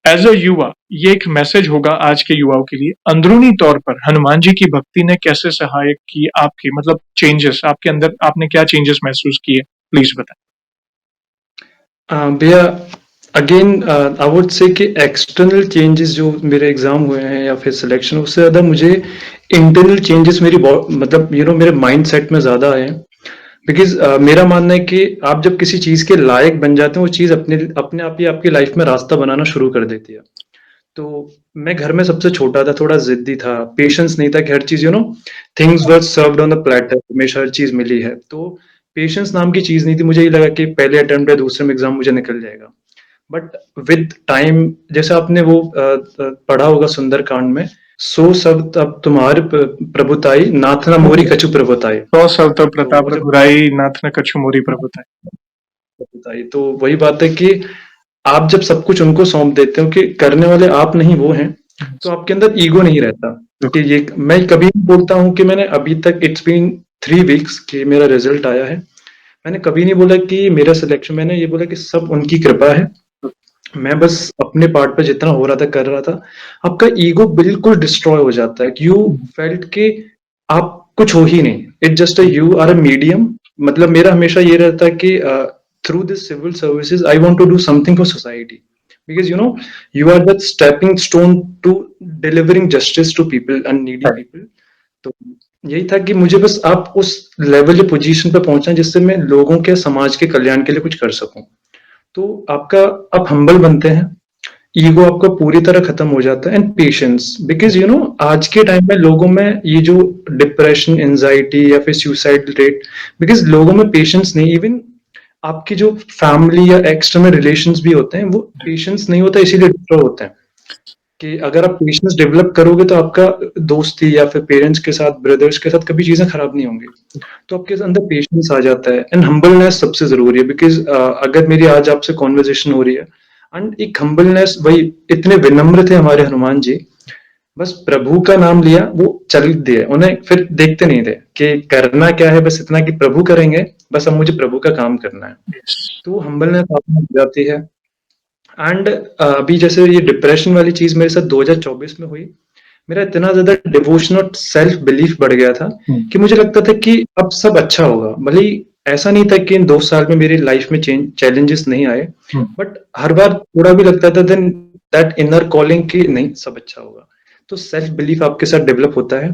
एज़ अ युवा, ये एक मैसेज होगा आज के युवाओं के लिए, अंदरूनी तौर पर हनुमान जी की भक्ति ने कैसे सहायक की आपकी मतलब चेंजेस आपके अंदर आपने क्या चेंजेस महसूस किए? प्लीज़ बताएँ। भैया अगेन आई वुड से कि एक्सटर्नल चेंजेस जो मेरे एग्जाम हुए हैं या फिर सिलेक्शन, उससे ज़्यादा मुझे इंटरनल चेंजेस मेरी मतलब मेरे माइंड सेट में ज़्यादा आए हैं। बिकॉज मेरा मानना है कि आप जब किसी चीज़ के लायक बन जाते हैं, वो चीज़ अपने अपने आप ही आपकी लाइफ में रास्ता बनाना शुरू कर देती है। तो मैं घर में सबसे छोटा था, थोड़ा जिद्दी था, पेशेंस नहीं था कि हर चीज़ things were served on the platter, हमेशा हर चीज़ मिली है। तो पेशेंस नाम की चीज़ नहीं थी। मुझे ये लगा कि पहले अटेम्प्ट या दूसरे में एग्ज़ाम मुझे निकल जाएगा। बट विद टाइम, जैसे आपने वो पढ़ा होगा सुंदरकांड में, सो सब तब तुम्हारे प्रभुताई, नाथ न मोरी कछु प्रभुताई। सौ सवत तो प्रताप वो जब रघुराई नाथ न कछु मोरी प्रभुताई। प्रभुताई, तो वही बात है कि आप जब सब कुछ उनको सौंप देते हो कि करने वाले आप नहीं वो हैं, तो आपके अंदर ईगो नहीं रहता कि बिल्कुल। ये मैं कभी नहीं बोलता हूँ कि मैंने अभी तक इट्स बीन 3 वीक्स कि मेरा रिजल्ट आया है। मैंने कभी नहीं बोला कि मेरा सिलेक्शन, मैंने ये बोला कि सब उनकी कृपा है। मैं बस अपने पार्ट पे जितना हो रहा था कर रहा था। आपका ईगो बिल्कुल डिस्ट्रॉय हो जाता है। यू फेल्ट कि आप कुछ हो ही नहीं। It just you are a medium. मतलब मेरा हमेशा ये रहता है कि through this civil services I want to do something for society, because you are that stepping stone to delivering justice to people and needy people. तो यही था कि मुझे बस आप उस लेवल या पोजीशन पे पहुंचना जिससे मैं लोगों के, समाज के कल्याण के लिए कुछ कर सकूं। तो आपका, आप हम्बल बनते हैं, ईगो आपका पूरी तरह खत्म हो जाता है, एंड पेशेंस। बिकॉज आज के टाइम में लोगों में ये जो डिप्रेशन, एंजाइटी या फिर सुसाइड रेट, बिकॉज लोगों में पेशेंस नहीं। इवन आपकी जो फैमिली या एक्सटर्नल रिलेशंस भी होते हैं, वो पेशेंस नहीं होता, इसीलिए डिस्ट्रॉय होते हैं। कि अगर आप पेशेंस डेवलप करोगे तो आपका दोस्ती या फिर पेरेंट्स के साथ, ब्रदर्स के साथ कभी चीजें खराब नहीं होंगी। तो आपके अंदर पेशेंस आ जाता है, एंड हम्बलनेस सबसे जरूरी है। बिकॉज अगर मेरी आज आपसे कॉन्वर्जेशन हो रही है, एंड एक हम्बलनेस, वही इतने विनम्र थे हमारे हनुमान जी। बस प्रभु का नाम लिया, वो चल दिए, उन्हें फिर देखते नहीं थे कि करना क्या है, बस इतना कि प्रभु करेंगे, बस अब मुझे प्रभु का काम करना है। तो हम्बलनेस आप में हो जाती है। एंड अभी जैसे ये डिप्रेशन वाली चीज मेरे साथ 2024 में हुई, मेरा इतना ज्यादा डिवोशन और सेल्फ बिलीफ बढ़ गया था कि मुझे लगता था कि अब सब अच्छा होगा। भले ही ऐसा नहीं था कि इन 2 साल में मेरी लाइफ में चैलेंजेस नहीं आए, बट हर बार थोड़ा भी लगता था देन दैट इनर कॉलिंग कि नहीं, सब अच्छा होगा। तो सेल्फ बिलीफ आपके साथ डेवलप होता है,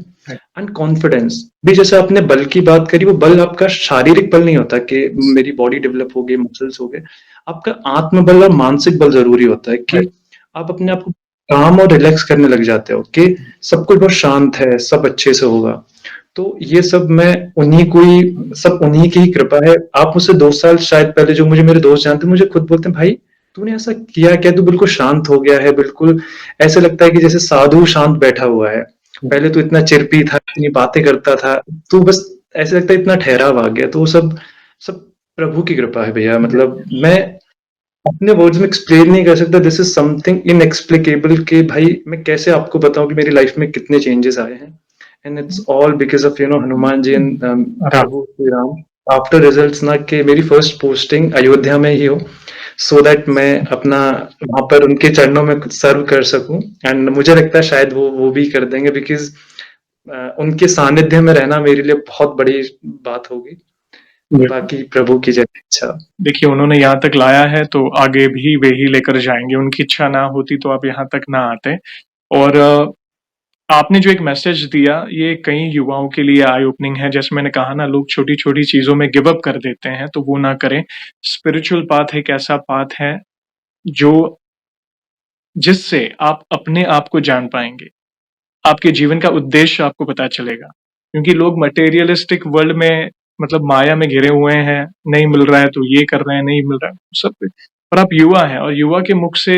एंड कॉन्फिडेंस भी। जैसे आपने बल की बात करी, वो बल आपका शारीरिक बल नहीं होता कि मेरी बॉडी डेवलप हो गई, मसल्स हो गए। आपका आत्मबल और मानसिक बल जरूरी होता है कि आप अपने आप को काम और रिलैक्स करने लग जाते हो कि सब कुछ बहुत शांत है, सब अच्छे से होगा। तो ये सब मैं उन्हीं को ही, सब उन्हीं की ही कृपा है। आप मुझसे 2 साल शायद पहले, जो मुझे मेरे दोस्त जानते, मुझे खुद बोलते हैं, भाई तूने ऐसा किया क्या, तू बिल्कुल शांत हो गया है, बिल्कुल ऐसे लगता है कि जैसे साधु शांत बैठा हुआ है। पहले तो इतना चिरपी था, इतनी बातें करता था, तू बस ऐसे लगता है इतना ठहराव आ गया। तो वो सब सब प्रभु की कृपा है भैया। मतलब मैं अपने वर्ड्स में एक्सप्लेन नहीं कर सकता। दिस इज समथिंग इनएक्सप्लिकेबल कि भाई मैं कैसे आपको बताऊं कि मेरी लाइफ में कितने चेंजेस आए हैं। And it's all because of Hanuman ji and Ram. प्रभु श्री राम। आफ्टर रिजल्ट्स ना, कि मेरी फर्स्ट पोस्टिंग अयोध्या में ही हो, सो दैट मैं अपना वहां पर उनके चरणों में कुछ सर्व कर सकूं। एंड मुझे लगता है शायद वो भी कर देंगे, बिकॉज उनके सानिध्य में रहना मेरे लिए बहुत बड़ी बात होगी। बिल्कुल। बाकी प्रभु की जय इच्छा। देखिए उन्होंने यहाँ तक लाया है तो आगे भी वे ही लेकर जाएँगे। उनकी इच्छा ना होती तो आप यहाँ तक ना आते। और आपने जो एक मैसेज दिया ये कई युवाओं के लिए आई ओपनिंग है। जैसे मैंने कहा ना, लोग छोटी-छोटी चीज़ों में गिव अप कर देते हैं, तो वो ना करें। स्पिरिचुअल पाथ एक ऐसा पाथ है जो जिससे आप अपने आप को जान पाएँगे। आपके जीवन का उद्देश्य आपको पता चलेगा। क्योंकि लोग मटेरियलिस्टिक वर्ल्ड में मतलब माया में घिरे हुए हैं, नहीं मिल रहा है तो ये कर रहे हैं, नहीं मिल रहा है, सब। पर आप युवा हैं और युवा के मुख से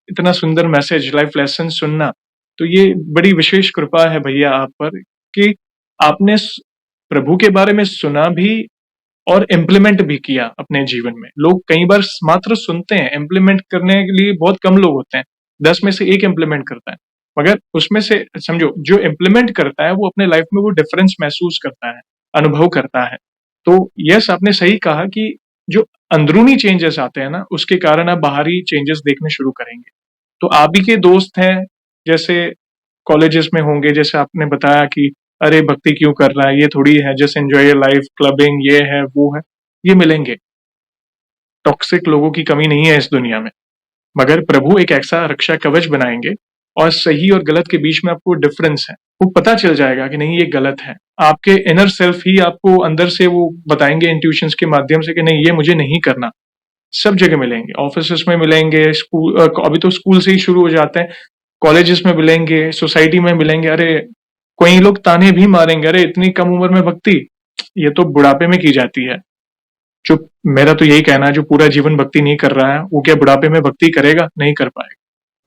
इतना सुंदर मैसेज, लाइफ लेसन सुनना, तो ये बड़ी विशेष कृपा है भैया आप पर कि आपने प्रभु के बारे में सुना भी और इम्प्लीमेंट भी किया अपने जीवन में। लोग कई बार मात्र सुनते हैं, इम्प्लीमेंट करने के लिए बहुत कम लोग होते हैं, 10 में से 1 इम्प्लीमेंट करता है। मगर उसमें से समझो जो इम्प्लीमेंट करता है वो अपने लाइफ में वो डिफरेंस महसूस करता है, अनुभव करता है। तो यस, आपने सही कहा कि जो अंदरूनी चेंजेस आते हैं ना, उसके कारण आप बाहरी चेंजेस देखने शुरू करेंगे। तो आप ही के दोस्त हैं, जैसे कॉलेजेस में होंगे, जैसे आपने बताया कि अरे भक्ति क्यों कर रहा है, ये थोड़ी है, just enjoy your life, clubbing, ये है, वो है, ये मिलेंगे। टॉक्सिक लोगों की कमी नहीं है इस दुनिया में, मगर प्रभु एक ऐसा रक्षा कवच बनाएंगे और सही और गलत के बीच में आपको डिफरेंस है, वो पता चल जाएगा कि नहीं ये गलत है। आपके इनर सेल्फ ही आपको अंदर से वो बताएंगे इंट्यूशंस के माध्यम से कि नहीं ये मुझे नहीं करना। सब जगह मिलेंगे, ऑफिसेस में मिलेंगे, स्कूल, अभी तो स्कूल से ही शुरू हो जाते हैं, कॉलेजेस में मिलेंगे, सोसाइटी में मिलेंगे। अरे कोई लोग ताने भी मारेंगे, अरे इतनी कम उम्र में भक्ति, ये तो बुढ़ापे में की जाती है। जो मेरा तो यही कहना है, जो पूरा जीवन भक्ति नहीं कर रहा है वो क्या बुढ़ापे में भक्ति करेगा? नहीं कर पाएगा।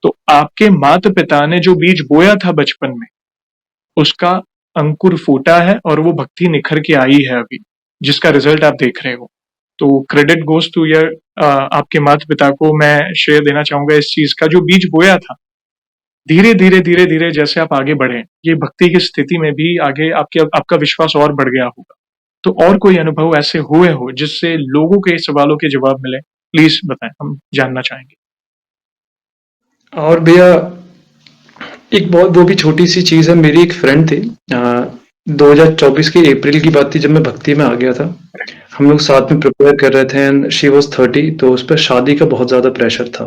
तो आपके माता पिता ने जो बीज बोया था बचपन में, उसका अंकुर फूटा है और वो भक्ति निखर के आई है अभी, जिसका रिजल्ट आप देख रहे हो। तो क्रेडिट गोज टू योर, आपके माता पिता को मैं श्रेय देना चाहूंगा इस चीज का, जो बीज बोया था। धीरे धीरे धीरे धीरे जैसे आप आगे बढ़े, ये भक्ति की स्थिति में भी आगे आपका विश्वास और बढ़ गया होगा। तो और कोई अनुभव ऐसे हुए हो जिससे लोगों के सवालों के जवाब मिले, प्लीज बताएं, हम जानना चाहेंगे। और भैया एक बहुत वो भी छोटी सी चीज है, मेरी एक फ्रेंड थी, 2024 की अप्रैल की बात थी जब मैं भक्ति में आ गया था। हम लोग साथ में प्रिपेयर कर रहे थे एंड शी वाज 30, तो उस पर शादी का बहुत ज्यादा प्रेशर था।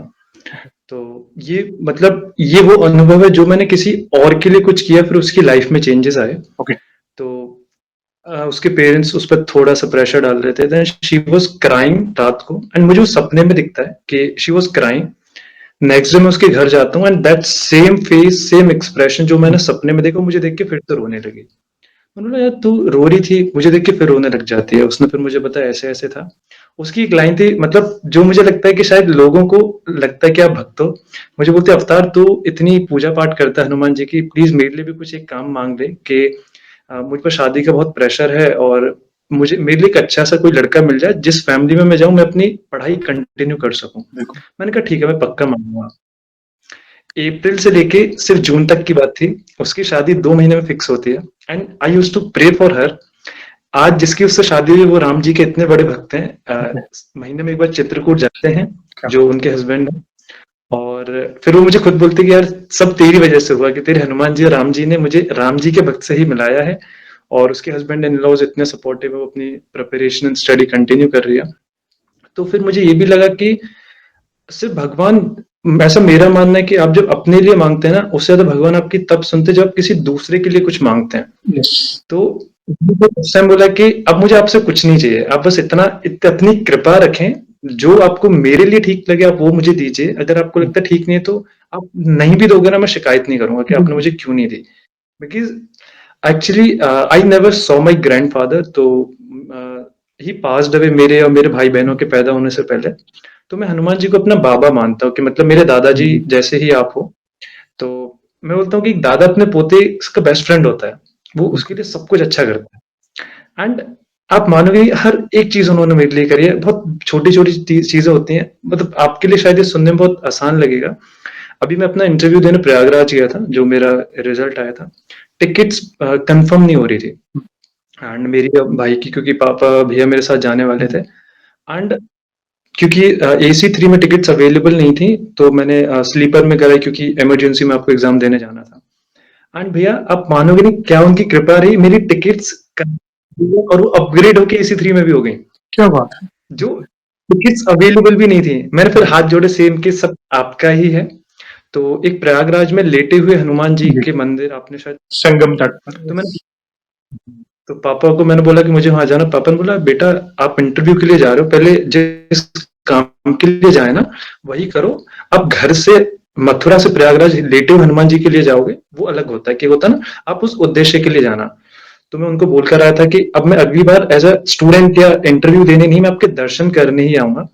तो ये मतलब ये वो अनुभव है जो मैंने किसी और के लिए कुछ किया, फिर उसकी लाइफ में चेंजेस आए। ओके। तो उसके पेरेंट्स उस पर थोड़ा सा प्रेशर डाल रहे थे, देन शी वाज क्राइंग रात को, एंड मुझे वो सपने में दिखता है कि she was crying. Next day मैं उसके घर जाता हूँ and that same face, same expression जो मैंने सपने में देखा, मुझे देख के फिर से रोने लगी। मैंने बोला यार तू रो रही थी, मुझे देख के फिर रोने लग जाती है। उसने फिर मुझे बताया ऐसे ऐसे था। उसकी एक लाइन थी, मतलब जो मुझे लगता है कि शायद लोगों को लगता है कि आप भक्त हो, मुझे बोलते अवतार तू इतनी पूजा पाठ करता है हनुमान जी की, प्लीज मेरे लिए भी कुछ एक काम मांग ले कि मुझ पर शादी का बहुत प्रेशर है और मुझे मेरे लिए एक अच्छा सा कोई लड़का मिल जाए जिस फैमिली में मैं जाऊं मैं अपनी पढ़ाई कंटिन्यू कर सकूं। बिल्कुल। मैंने कहा ठीक है मैं पक्का मांगूंगा। अप्रैल से लेके सिर्फ जून तक की बात थी, उसकी शादी 2 महीने में फिक्स होती है and I use to pray for her. आज जिसकी उससे शादी हुई वो राम जी के इतने बड़े भक्त हैं, महीने में एक बार चित्रकूट जाते हैं क्या? जो उनके हस्बैंड है। और फिर वो मुझे खुद बोलते कि यार सब तेरी वजह से हुआ, कि तेरे हनुमान जी और राम जी ने मुझे राम जी के भक्त से ही मिलाया है। और उसके हस्बैंड इन लॉज इतने सपोर्टिव है, वो अपनी प्रिपरेशन एंड स्टडी कंटिन्यू कर रही है। तो फिर मुझे ये भी लगा कि सिर्फ भगवान, ऐसा मेरा मानना है कि आप जब अपने लिए मांगते हैं ना, उससे ज्यादा भगवान आपकी तब सुनते हैं जब आप किसी दूसरे के लिए कुछ मांगते हैं। यस। तो उस टाइम बोला कि अब मुझे आपसे कुछ नहीं चाहिए, आप बस इतनी कृपा रखें, जो आपको मेरे लिए ठीक लगे आप वो मुझे दीजिए। अगर आपको लगता है ठीक नहीं है तो आप नहीं भी दोगे ना, मैं शिकायत नहीं करूंगा कि आपने मुझे क्यों नहीं दी। Because actually I never saw my grandfather, तो ही पास्ड अवे मेरे और मेरे भाई बहनों के पैदा होने से पहले। तो मैं हनुमान जी को अपना बाबा मानता हूँ कि मतलब मेरे दादाजी जैसे ही आप हो। तो मैं बोलता हूँ कि दादा अपने पोते का बेस्ट फ्रेंड होता है, वो उसके लिए सब कुछ अच्छा करता है। एंड आप मानोगे हर एक चीज उन्होंने मेरे लिए करी है, बहुत छोटी छोटी चीजें होती हैं, मतलब आपके लिए शायद ये सुनने में बहुत आसान लगेगा। अभी मैं अपना इंटरव्यू देने प्रयागराज गया था, जो मेरा रिजल्ट आया था, टिकट्स कंफर्म नहीं हो रही थी। एंड मेरी भाई की, क्योंकि पापा भैया मेरे साथ जाने वाले थे, एंड क्योंकि AC3 में टिकट्स अवेलेबल नहीं थी, तो मैंने स्लीपर में कराई क्योंकि इमरजेंसी में आपको एग्जाम देने जाना था। एंड भैया आप मानोगे नहीं क्या उनकी कृपा रही, मेरी टिकट्स और वो अपग्रेड होके AC3 में भी हो गई। क्या बात है। जो टिकट्स अवेलेबल भी नहीं थी, मैंने फिर हाथ जोड़े सेम के सब आपका ही है। तो एक प्रयागराज में लेटे हुए हनुमान जी के मंदिर आपने शायद, संगम तट पर। तो मैंने, तो पापा को मैंने बोला कि मुझे वहां जाना। पापा ने बोला बेटा आप इंटरव्यू के लिए जा रहे हो, पहले जिस काम के लिए जाए ना वही करो। अब घर से मथुरा से प्रयागराज लेटे हुए हनुमान जी के लिए जाओगे वो अलग होता है, कि होता है ना आप उस उद्देश्य के लिए जाना। तो मैं उनको बोलकर आया था कि अब मैं अगली बार एज अ स्टूडेंट या इंटरव्यू देने नहीं, मैं आपके दर्शन करने ही आऊंगा।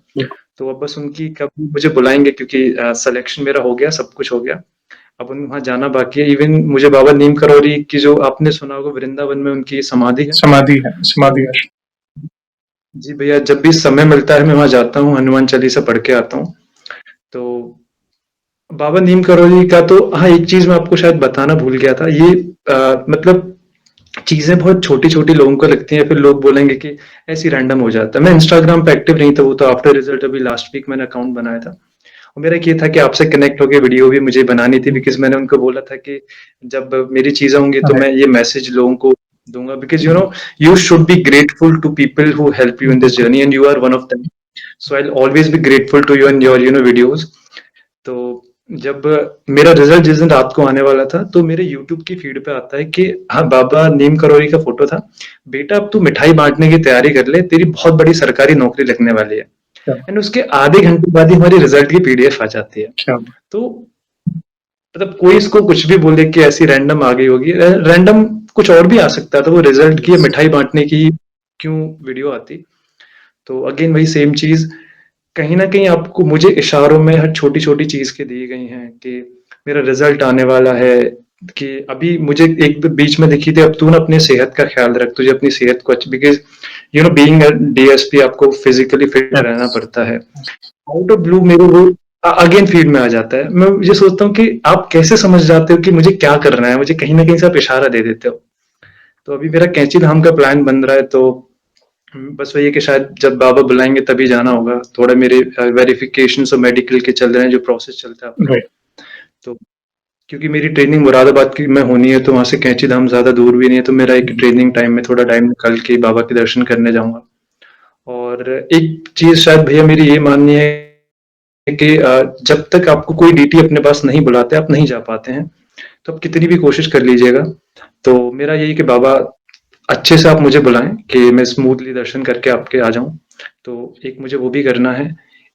तो अब बस उनकी कब मुझे बुलाएंगे, क्योंकि सिलेक्शन मेरा हो गया, सब कुछ हो गया। अब उन वहां जाना बाकी है। इवन मुझे बाबा नीम करौरी की, जो आपने सुना होगा, वृंदावन में उनकी समाधि है। समाधि है, तो समाधि है। जी भैया, जब भी समय मिलता है मैं वहाँ जाता हूँ, हनुमान चालीसा पढ़ के आता हूँ। तो बाबा नीम करोली का तो हाँ, एक चीज़ मैं आपको शायद बताना भूल गया था। ये मतलब चीज़ें बहुत छोटी-छोटी लोगों को लगती हैं, फिर लोग बोलेंगे कि ऐसे ही रैंडम हो जाता है। मैं इंस्टाग्राम पे एक्टिव नहीं था, वो तो आफ्टर रिजल्ट अभी लास्ट वीक मैंने अकाउंट बनाया था। और मेरा एक ये था कि आपसे कनेक्ट होके वीडियो भी मुझे बनानी थी, बिकॉज़ मैंने उनको बोला था कि जब मेरी चीज़ें होंगी तो राइट, मैं ये मैसेज लोगों को दूँगा, because you should be grateful to people who help you in this बिल्कुल, journey and you are one of them. So I will always be grateful to you and your videos. तो जब मेरा रिजल्ट जिस दिन रात को आने वाला था, तो मेरे यूट्यूब की फीड पे आता है कि हाँ, बाबा नीम करोली का फोटो था। बेटा, अब तू मिठाई बांटने की तैयारी कर ले, तेरी बहुत बड़ी सरकारी नौकरी लगने वाली है। क्या एंड उसके आधे घंटे बाद ही हमारी रिजल्ट की पीडीएफ आ जाती है। क्या तो मतलब कोई इसको कुछ भी बोले कि ऐसी रैंडम आ गई होगी, रैंडम कुछ और भी आ सकता था, वो रिजल्ट की या मिठाई बांटने की क्यों वीडियो आती। तो अगेन वही सेम चीज, कहीं ना कहीं आपको मुझे इशारों में हर छोटी छोटी चीज के दी गई हैं कि मेरा रिजल्ट आने वाला है, कि अभी मुझे एक बीच में दिखी थी, अब तू ना अपनी सेहत का ख्याल रख, तुझे अपनी सेहत को अच्छी, बिकॉज बीइंग डीएसपी आपको फिजिकली फिट रहना यस, पड़ता है। आउट ऑफ ब्लू मेरे वो अगेन फीड में आ जाता है। मैं ये सोचता हूँ कि आप कैसे समझ जाते हो कि मुझे क्या करना है, मुझे कहीं ना कहीं से आप इशारा दे देते हो। तो अभी मेरा कैंची धाम का प्लान बन रहा है, तो बस वही है कि शायद जब बाबा बुलाएंगे तभी जाना होगा। थोड़ा मेरे वेरिफिकेशन और मेडिकल के चल रहे हैं, जो प्रोसेस चलता है आपका। राइट, तो क्योंकि मेरी ट्रेनिंग मुरादाबाद की में होनी है, तो वहां से कैंची धाम ज्यादा दूर भी नहीं है, तो मेरा एक ट्रेनिंग टाइम में थोड़ा टाइम निकाल के बाबा के दर्शन करने जाऊंगा। और एक चीज शायद भैया मेरी ये माननी है कि जब तक आपको कोई डीटी अपने पास नहीं बुलाते, आप नहीं जा पाते हैं। तो आप कितनी भी कोशिश कर लीजिएगा। तो मेरा यही कि बाबा अच्छे से आप मुझे बुलाएं कि मैं स्मूथली दर्शन करके आपके आ जाऊं। तो एक मुझे वो भी करना है।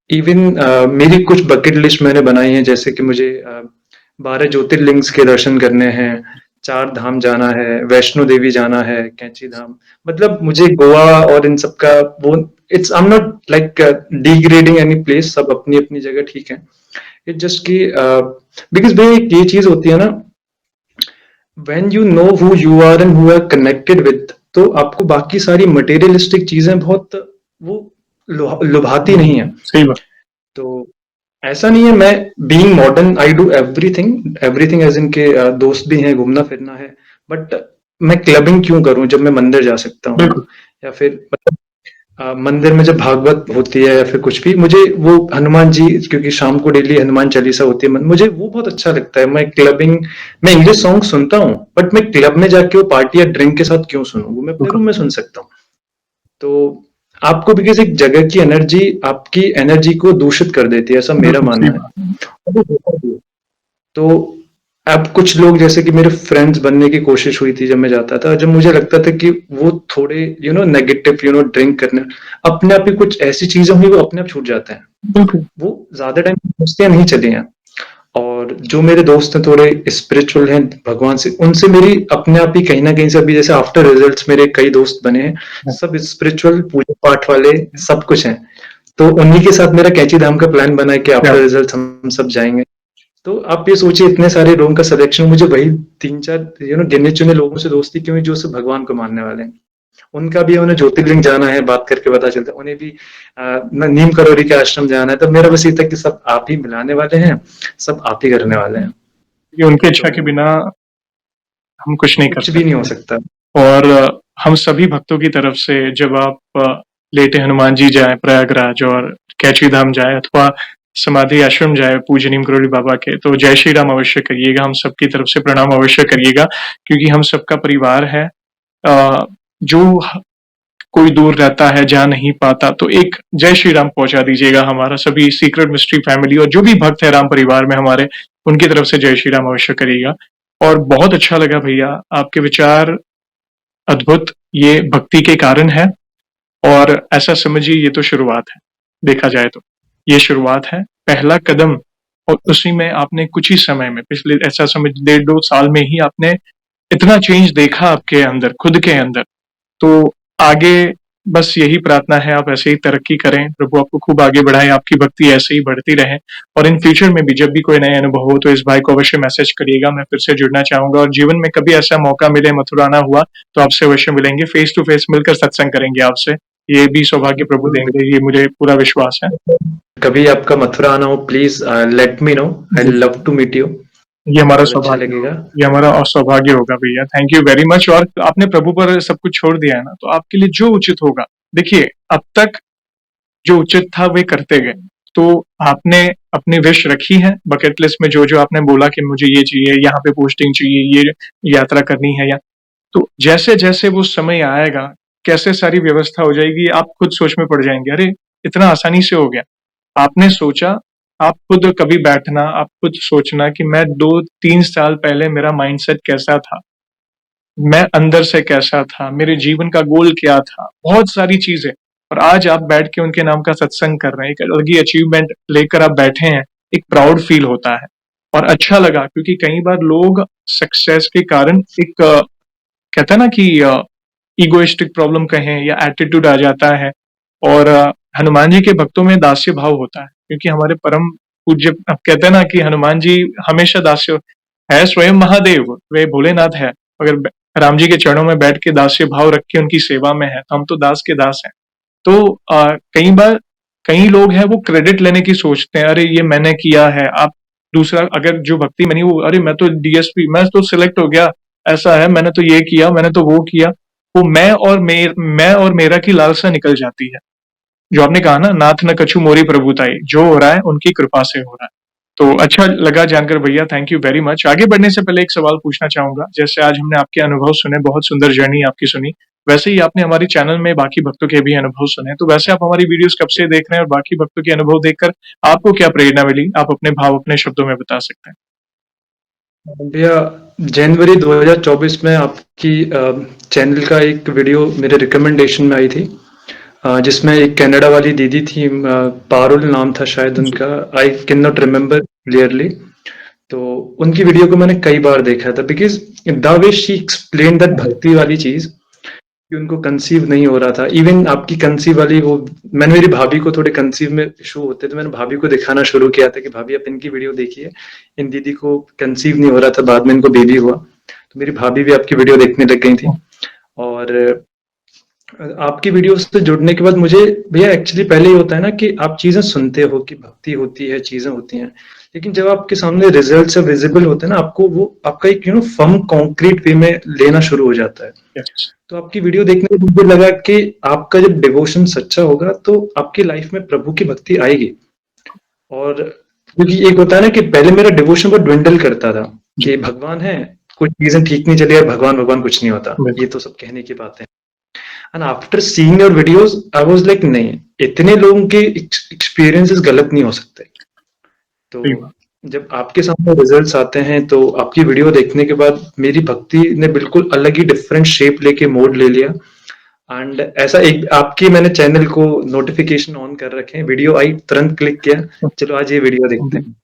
इवन मेरी कुछ बकेट लिस्ट मैंने बनाई है, जैसे कि मुझे 12 ज्योतिर्लिंग्स के दर्शन करने हैं, 4 धाम जाना है, वैष्णो देवी जाना है, कैंची धाम। मतलब मुझे गोवा और इन सब का वो, it's I am not like degrading any place, सब अपनी अपनी जगह ठीक है। इट जस्ट कि बिकॉज भाई एक ये चीज होती है ना, when you know who you are and who are connected with, तो आपको बाकी सारी मटेरियलिस्टिक चीजें बहुत वो लुभाती नहीं है। सही बात, तो ऐसा नहीं है, मैं being modern I do everything everything as in के दोस्त भी हैं, घूमना फिरना है। बट मैं क्लबिंग क्यों करूं जब मैं मंदिर जा सकता हूँ, बिल्कुल, या फिर मतलब मंदिर में जब भागवत होती है या फिर कुछ भी, मुझे वो हनुमान जी, क्योंकि शाम को डेली हनुमान चालीसा होती है, मुझे वो बहुत अच्छा लगता है। मैं क्लबिंग, मैं इंग्लिश सॉन्ग सुनता हूँ, बट मैं क्लब में जाके वो पार्टी या ड्रिंक के साथ क्यों सुनूं, वो मैं अपने बिल्कुल, रूम में सुन सकता हूँ। तो आपको बिकॉज एक जगह की एनर्जी आपकी एनर्जी को दूषित कर देती है, ऐसा मेरा बिल्कुल सही मानना है। बात। और वो होता भी है। तो अब कुछ लोग जैसे कि मेरे फ्रेंड्स बनने की कोशिश हुई थी जब मैं जाता था, जब मुझे लगता था कि वो थोड़े नेगेटिव ड्रिंक करने, अपने आप ही कुछ ऐसी चीजें हुई, वो अपने आप छूट जाते हैं। बिल्कुल, वो ज्यादा टाइम दोस्तियां नहीं चली हैं। और जो मेरे दोस्त हैं थोड़े स्पिरिचुअल हैं, भगवान से, उनसे मेरी अपने आप ही कहीं ना कहीं से, अभी जैसे आफ्टर रिजल्ट्स मेरे कई दोस्त बने हैं, सब स्पिरिचुअल पूजा पाठ वाले, सब कुछ हैं। तो उन्हीं के साथ मेरा कैंची धाम का प्लान बना है कि क्या आफ्टर रिजल्ट हम सब जाएंगे। तो आप ये सोचिए, इतने सारे लोगों का सिलेक्शन, मुझे वही 3-4 गिने चुने लोगों से दोस्ती क्यों हुई जो सिर्फ भगवान को मानने वाले हैं। उनका भी उन्हें ज्योतिर्लिंग जाना है, बात करके पता चलता है उन्हें भी नीम करोली के आश्रम जाना है। तो मेरा बस ये था कि सब आप ही मिलाने वाले हैं, सब आप ही करने वाले हैं। ये उनकी तो इच्छा के बिना हम कुछ नहीं कर कुछ भी नहीं हो सकते। सकता। और हम सभी भक्तों की तरफ से जब आप लेटे हनुमान जी जाएं प्रयागराज और कैची धाम जाएं अथवा समाधि आश्रम जाए पूज्य नीम करोली बाबा के, तो जय श्री राम अवश्य करिएगा, हम सबकी तरफ से प्रणाम अवश्य करिएगा, क्योंकि हम सबका परिवार है। जो कोई दूर रहता है, जा नहीं पाता, तो एक जय श्री राम पहुंचा दीजिएगा। हमारा सभी सीक्रेट मिस्ट्री फैमिली और जो भी भक्त है राम परिवार में हमारे, उनकी तरफ से जय श्री राम अवश्य करिएगा। और बहुत अच्छा लगा भैया, आपके विचार अद्भुत, ये भक्ति के कारण है। और ऐसा समझिए ये तो शुरुआत है, देखा जाए तो ये शुरुआत है, पहला कदम। और उसी में आपने कुछ ही समय में, पिछले ऐसा समझ 1.5-2 साल में ही आपने इतना चेंज देखा आपके अंदर, खुद के अंदर। तो आगे बस यही प्रार्थना है, आप ऐसे ही तरक्की करें, प्रभु आपको खूब आगे बढ़ाए, आपकी भक्ति ऐसे ही बढ़ती रहे। और इन फ्यूचर में भी जब भी कोई नए अनुभव हो तो इस भाई को अवश्य मैसेज करिएगा, मैं फिर से जुड़ना चाहूंगा। और जीवन में कभी ऐसा मौका मिले, मथुरा आना हुआ, तो आपसे अवश्य मिलेंगे, फेस टू फेस मिलकर सत्संग करेंगे आपसे। ये भी सौभाग्य प्रभु देंगे, ये मुझे पूरा विश्वास है। कभी आपका मथुरा आना हो, please let me know, I जी, लव टू मीट यू। ये हमारा बहुत अच्छा सौभाग्य लगेगा। होगा, ये हमारा सौभाग्य होगा भैया। Thank you very much. और आपने प्रभु पर सब कुछ छोड़ दिया है ना, तो आपके लिए जो उचित होगा, देखिए अब तक जो उचित था वे करते गए। तो आपने अपनी विश रखी है बकेट लिस्ट में, जो जो आपने बोला कि मुझे ये चाहिए, यहाँ पे पोस्टिंग चाहिए, ये यात्रा करनी है, या तो जैसे जैसे वो समय आएगा, कैसे सारी व्यवस्था हो जाएगी, आप खुद सोच में पड़ जाएंगे, अरे इतना आसानी से हो गया। आपने सोचा, आप खुद कभी बैठना, आप खुद सोचना कि मैं 2-3 साल पहले मेरा माइंडसेट कैसा था, मैं अंदर से कैसा था, मेरे जीवन का गोल क्या था, बहुत सारी चीजें। और आज आप बैठ के उनके नाम का सत्संग कर रहे हैं, एक अलग ही अचीवमेंट लेकर आप बैठे हैं, एक प्राउड फील होता है। और अच्छा लगा, क्योंकि कई बार लोग सक्सेस के कारण एक कहते हैं ना कि ईगोइस्टिक प्रॉब्लम कहें या एटीट्यूड आ जाता है। और हनुमान जी के भक्तों में दास्य भाव होता है, क्योंकि हमारे परम पूज्य अब कहते हैं ना कि हनुमान जी हमेशा दास्य है, स्वयं महादेव वे भोलेनाथ है, अगर राम जी के चरणों में बैठ के दास्य भाव रख के उनकी सेवा में है, तो हम तो दास के दास हैं। तो कई बार कई लोग हैं वो क्रेडिट लेने की सोचते हैं, अरे ये मैंने किया है। आप दूसरा अगर जो भक्ति में नहीं, वो अरे मैं तो डीएसपी, मैं तो सिलेक्ट हो गया, ऐसा है, मैंने तो ये किया, मैंने तो वो किया। वो मैं और मेरा की लालसा निकल जाती है। जो आपने कहा ना, नाथ न कछु मोरी प्रभुताई, जो हो रहा है उनकी कृपा से हो रहा है। तो अच्छा लगा जानकर भैया, थैंक यू वेरी मच। आगे बढ़ने से पहले एक सवाल पूछना चाहूंगा। जैसे आज हमने आपके अनुभव सुने, बहुत सुंदर जर्नी आपकी सुनी, वैसे ही आपने हमारे चैनल में बाकी भक्तों के भी अनुभव सुने। तो वैसे आप हमारी वीडियोस कब से देख रहे हैं और बाकी भक्तों के अनुभव देखकर आपको क्या प्रेरणा मिली? आप अपने भाव अपने शब्दों में बता सकते हैं। भैया, जनवरी 2024 में आपकी चैनल का एक वीडियो मेरे रिकमेंडेशन में आई थी, जिसमें एक कनाडा वाली दीदी थी, पारुल नाम था शायद जी, उनका, I can not remember clearly. तो उनकी वीडियो को मैंने कई बार देखा था, because the way she explain that भक्ति वाली चीज, कि उनको कंसीव नहीं हो रहा था। इवन आपकी कंसीव वाली वो, मैंने मेरी भाभी को, थोड़े कंसीव में इशू होते तो मैंने भाभी को दिखाना शुरू किया था कि भाभी आप इनकी वीडियो देखिए, इन दीदी को कंसीव नहीं हो रहा था, बाद में इनको बेबी हुआ। तो मेरी भाभी भी आपकी वीडियो देखने लग गई थी। और आपकी वीडियो से जुड़ने के बाद मुझे, भैया एक्चुअली पहले ही होता है ना कि आप चीजें सुनते हो कि भक्ति होती है, चीजें होती हैं, लेकिन जब आपके सामने रिजल्ट से विजिबल होते हैं ना, आपको वो आपका एक फर्म कॉन्क्रीट वे में लेना शुरू हो जाता है। यस, तो आपकी वीडियो देखने के मुझे लगा कि आपका जब डिवोशन सच्चा होगा तो आपकी लाइफ में प्रभु की भक्ति आएगी। और क्योंकि एक होता है ना कि पहले मेरा डिवोशन बहुत ड्विंडल करता था, जी, कि भगवान है, कुछ चीजें ठीक नहीं चली, और भगवान भगवान कुछ नहीं होता, ये बिल्कुल, तो सब कहने की बात है। And after seeing your videos I was like, नहीं, इतने लोगों के एक्सपीरियंसेस गलत नहीं हो सकते। तो सही बात, जब आपके सामने रिजल्ट्स आते हैं, तो आपकी वीडियो देखने के बाद मेरी भक्ति ने बिल्कुल अलग ही डिफरेंट शेप लेके मोड़ ले लिया। एंड ऐसा एक आपकी मैंने चैनल को नोटिफिकेशन ऑन कर रखे हैं, वीडियो आई तुरंत क्लिक किया, चलो आज ये वीडियो देखते जी, हैं।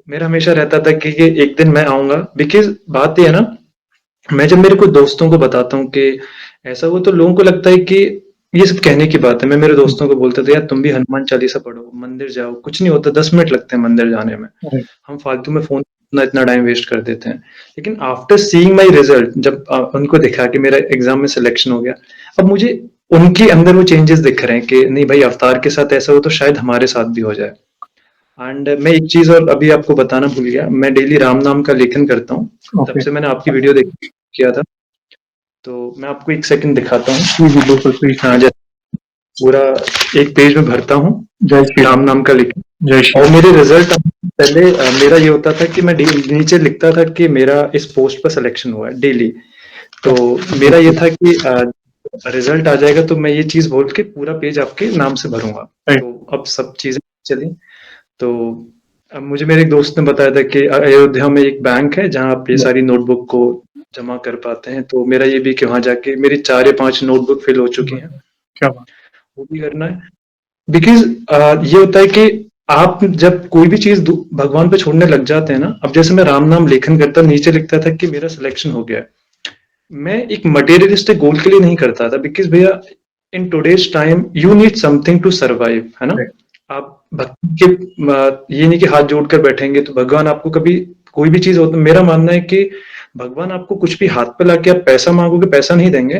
मेरा हमेशा रहता था कि एक दिन मैं आऊंगा, बिकॉज बात ये है ना, मैं जब मेरे को दोस्तों को बताता हूँ कि ऐसा हुआ, तो लोगों को लगता है कि ये सब कहने की बात है। मैं मेरे दोस्तों को बोलता था, यार तुम भी हनुमान चालीसा पढ़ो, मंदिर जाओ, कुछ नहीं होता, 10 मिनट लगते हैं मंदिर जाने में, राइट, हम फालतू में फोन इतना इतना टाइम वेस्ट कर देते हैं। लेकिन आफ्टर सीइंग माई रिजल्ट, जब उनको देखा कि मेरा एग्जाम में सिलेक्शन हो गया, अब मुझे उनके अंदर वो चेंजेस दिख रहे हैं कि नहीं भाई, अवतार के साथ ऐसा हो तो शायद हमारे साथ भी हो जाए। एंड मैं एक चीज और अभी आपको बताना भूल गया, मैं डेली राम नाम का लेखन करता हूँ। तब ओके, से मैंने आपकी वीडियो देख किया था, तो मैं आपको एक सेकंड दिखाता हूँ। जी, जी, बिल्कुल, प्लीज, हाँ, जैसे पूरा एक पेज में भरता हूँ जय श्री राम राम, नाम का लेखन। जय श्री और राम, मेरे रिजल्ट पहले मेरा ये होता था कि मैं नीचे लिखता था कि मेरा इस पोस्ट पर सिलेक्शन हुआ है डेली। तो मेरा ये ओके, था कि रिजल्ट आ जाएगा तो मैं ये चीज बोल के पूरा पेज आपके नाम से भरूंगा। राइट, तो अब सब चीजें चली। तो अब मुझे मेरे एक दोस्त ने बताया था कि अयोध्या में एक बैंक है जहाँ आप ये या, सारी नोटबुक को जमा कर पाते हैं। तो मेरा ये भी कि वहां जाके मेरी 4 या 5 नोटबुक फिल हो चुकी हैं, क्या बात, वो भी करना है। बिकॉज ये होता है कि आप जब कोई भी चीज भगवान पे छोड़ने लग जाते हैं ना, अब जैसे मैं राम नाम लेखन करता, नीचे लिखता था कि मेरा सिलेक्शन हो गया है, मैं एक मटेरियलिस्टिक गोल के लिए नहीं करता था, बिकॉज भैया in today's time you need something to survive, है ना। राइट, आप भक्ति के ये नहीं कि हाथ जोड़कर बैठेंगे तो भगवान आपको कभी कोई भी चीज होता, मेरा मानना है कि भगवान आपको कुछ भी हाथ पे लाके आप पैसा मांगोगे, पैसा नहीं देंगे,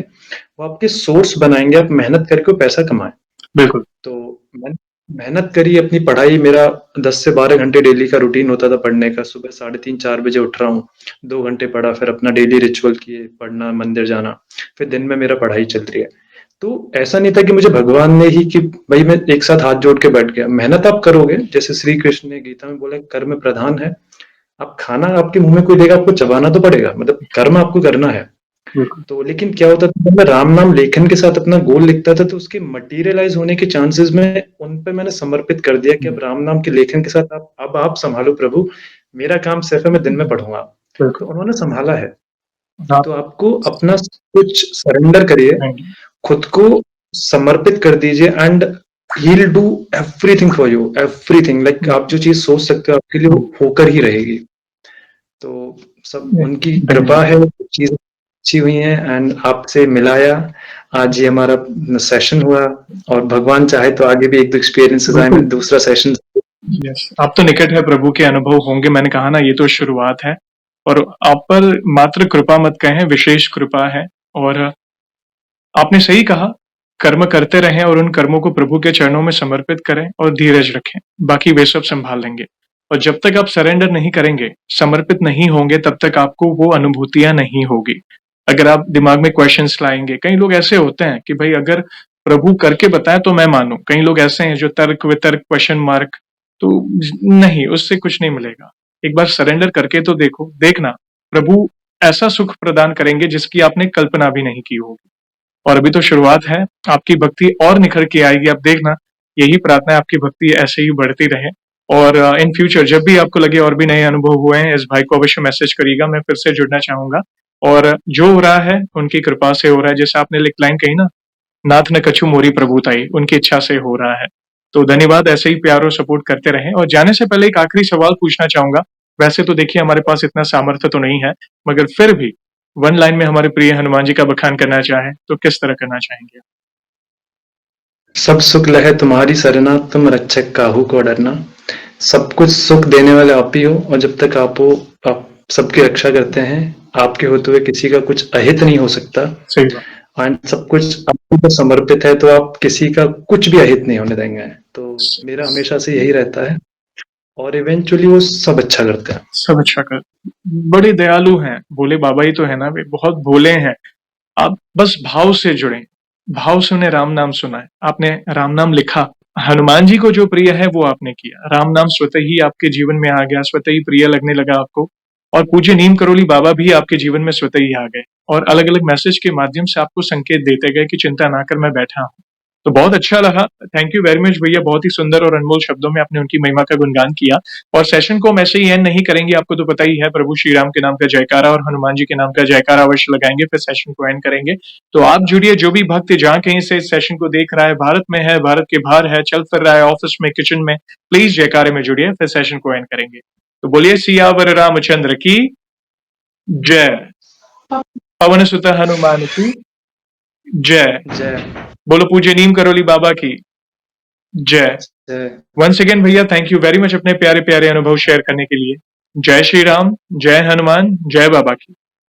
वो आपके सोर्स बनाएंगे, आप मेहनत करके वो पैसा कमाएं। बिल्कुल। तो मैंने मेहनत करी, अपनी पढ़ाई, मेरा 10 से 12 घंटे डेली का रूटीन होता था पढ़ने का। सुबह 3:30-4 बजे उठ रहा हूँ, 2 घंटे पढ़ा, फिर अपना डेली रिचुअल किए, पढ़ना, मंदिर जाना, फिर दिन में मेरा पढ़ाई चल रही है। तो ऐसा नहीं था कि मुझे भगवान ने ही कि भाई मैं एक साथ हाथ जोड़ के बैठ गया। मेहनत आप करोगे, जैसे श्री कृष्ण ने गीता में बोला, कर्म प्रधान है। आप खाना आपके मुंह में कोई देगा, आपको चबाना तो पड़ेगा, मतलब कर्म आपको करना है। बिल्कुल। तो लेकिन क्या होता था, जब मैं राम नाम लेखन के साथ अपना गोल लिखता था, तो उसके मटेरियलाइज होने के चांसेस में उन पे मैंने समर्पित कर दिया कि अब राम नाम के लेखन के साथ आप संभालो प्रभु, मेरा काम सिर्फ है मैं दिन में पढ़ूंगा। तो बिल्कुल। उन्होंने संभाला है। हाँ। तो आपको अपना कुछ सरेंडर करिए, थैंक यू। खुद को समर्पित कर दीजिए, and he will do everything for you, everything. Like आप जो चीज सोच सकते हो आपके लिए वो होकर ही रहेगी। तो सब उनकी कृपा धन्यवाद। है, चीजें अच्छी हुई हैं, एंड आपसे मिलाया, आज ये हमारा सेशन हुआ, और भगवान चाहे तो आगे भी एक दो एक्सपीरियंसेस आए, मैं बिल्कुल। दूसरा सेशन। यस, आप तो निकट है, प्रभु के अनुभव होंगे। मैंने कहा ना, ये तो शुरुआत है, और आप पर मात्र कृपा मत कहें, विशेष कृपा है। और आपने सही कहा, कर्म करते रहें और उन कर्मों को प्रभु के चरणों में समर्पित करें और धीरज रखें, बाकी वे सब संभाल लेंगे। और जब तक आप सरेंडर नहीं करेंगे, समर्पित नहीं होंगे, तब तक आपको वो अनुभूतियां नहीं होगी। अगर आप दिमाग में क्वेश्चंस लाएंगे, कई लोग ऐसे होते हैं कि भाई अगर प्रभु करके बताए तो मैं मानूं। कई लोग ऐसे हैं जो तर्क वितर्क, क्वेश्चन मार्क, तो नहीं, उससे कुछ नहीं मिलेगा। एक बार सरेंडर करके तो देखो, देखना प्रभु ऐसा सुख प्रदान करेंगे जिसकी आपने कल्पना भी नहीं की होगी। और अभी तो शुरुआत है, आपकी भक्ति और निखर के आएगी, आप देखना। यही प्रार्थना है, आपकी भक्ति ऐसे ही बढ़ती रहे। और इन फ्यूचर जब भी आपको लगे और भी नए अनुभव हुए हैं, इस भाई को अवश्य मैसेज करिएगा, मैं फिर से जुड़ना चाहूंगा। और जो हो रहा है उनकी कृपा से हो रहा है, जैसे आपने लाइन कही ना, नाथ न कछु मोरी प्रभुताई, उनकी इच्छा से हो रहा है। तो धन्यवाद, ऐसे ही प्यार और सपोर्ट करते रहें। और जाने से पहले एक आखिरी सवाल पूछना चाहूंगा। वैसे तो देखिए हमारे पास इतना सामर्थ्य तो नहीं है, मगर फिर भी वन लाइन में हमारे प्रिय हनुमान जी का बखान करना चाहे तो किस तरह करना चाहेंगे? सब सुख लहे तुम्हारी सरना, तुम रक्षक काहू को डरना। सब कुछ सुख देने वाले आप ही हो, और जब तक आप हो, आप सबकी रक्षा करते हैं। आपके होते हुए किसी का कुछ अहित नहीं हो सकता, सही बात। एंड सब कुछ आपको तो समर्पित है, तो आप किसी का कुछ भी अहित नहीं होने देंगे। तो मेरा हमेशा से यही रहता है, और इवेंचुअली वो सब अच्छा करते हैं। सब अच्छा कर, बड़े दयालु हैं, भोले बाबा ही तो है ना, वे बहुत भोले हैं। आप बस भाव से जुड़े, भाव से उन्हें राम नाम सुनाए। आपने राम नाम लिखा, हनुमान जी को जो प्रिय है वो आपने किया, राम नाम स्वतः ही आपके जीवन में आ गया, स्वतः ही प्रिय लगने लगा आपको। और पूज्य नीम करोली बाबा भी आपके जीवन में स्वतः ही आ गए, और अलग अलग मैसेज के माध्यम से आपको संकेत देते गए कि चिंता ना कर, मैं बैठा हूँ। तो बहुत अच्छा लगा। थैंक यू वेरी मच भैया, बहुत ही सुंदर और अनमोल शब्दों में आपने उनकी महिमा का गुणगान किया। और सेशन को हम ऐसे ही एंड नहीं करेंगे, आपको तो पता ही है, प्रभु श्री राम के नाम का जयकारा और हनुमान जी के नाम का जयकारा अवश्य लगाएंगे, फिर सेशन को एंड करेंगे। तो आप जुड़िए, जो भी भक्त जहां कहीं से इस सेशन को देख रहा है, भारत में है, भारत के बाहर है, चल फिर रहा है, ऑफिस में, किचन में, प्लीज जयकारे में जुड़िए, फिर सेशन को एंड करेंगे। तो बोलिए सियावर रामचंद्र की जय, पवन सुत हनुमान की जय, जय बोलो पूज्य नीम करोली बाबा की जय। जय। वंस अगेन भैया, थैंक यू वेरी मच अपने प्यारे प्यारे अनुभव शेयर करने के लिए। जय श्री राम, जय हनुमान, जय बाबा की।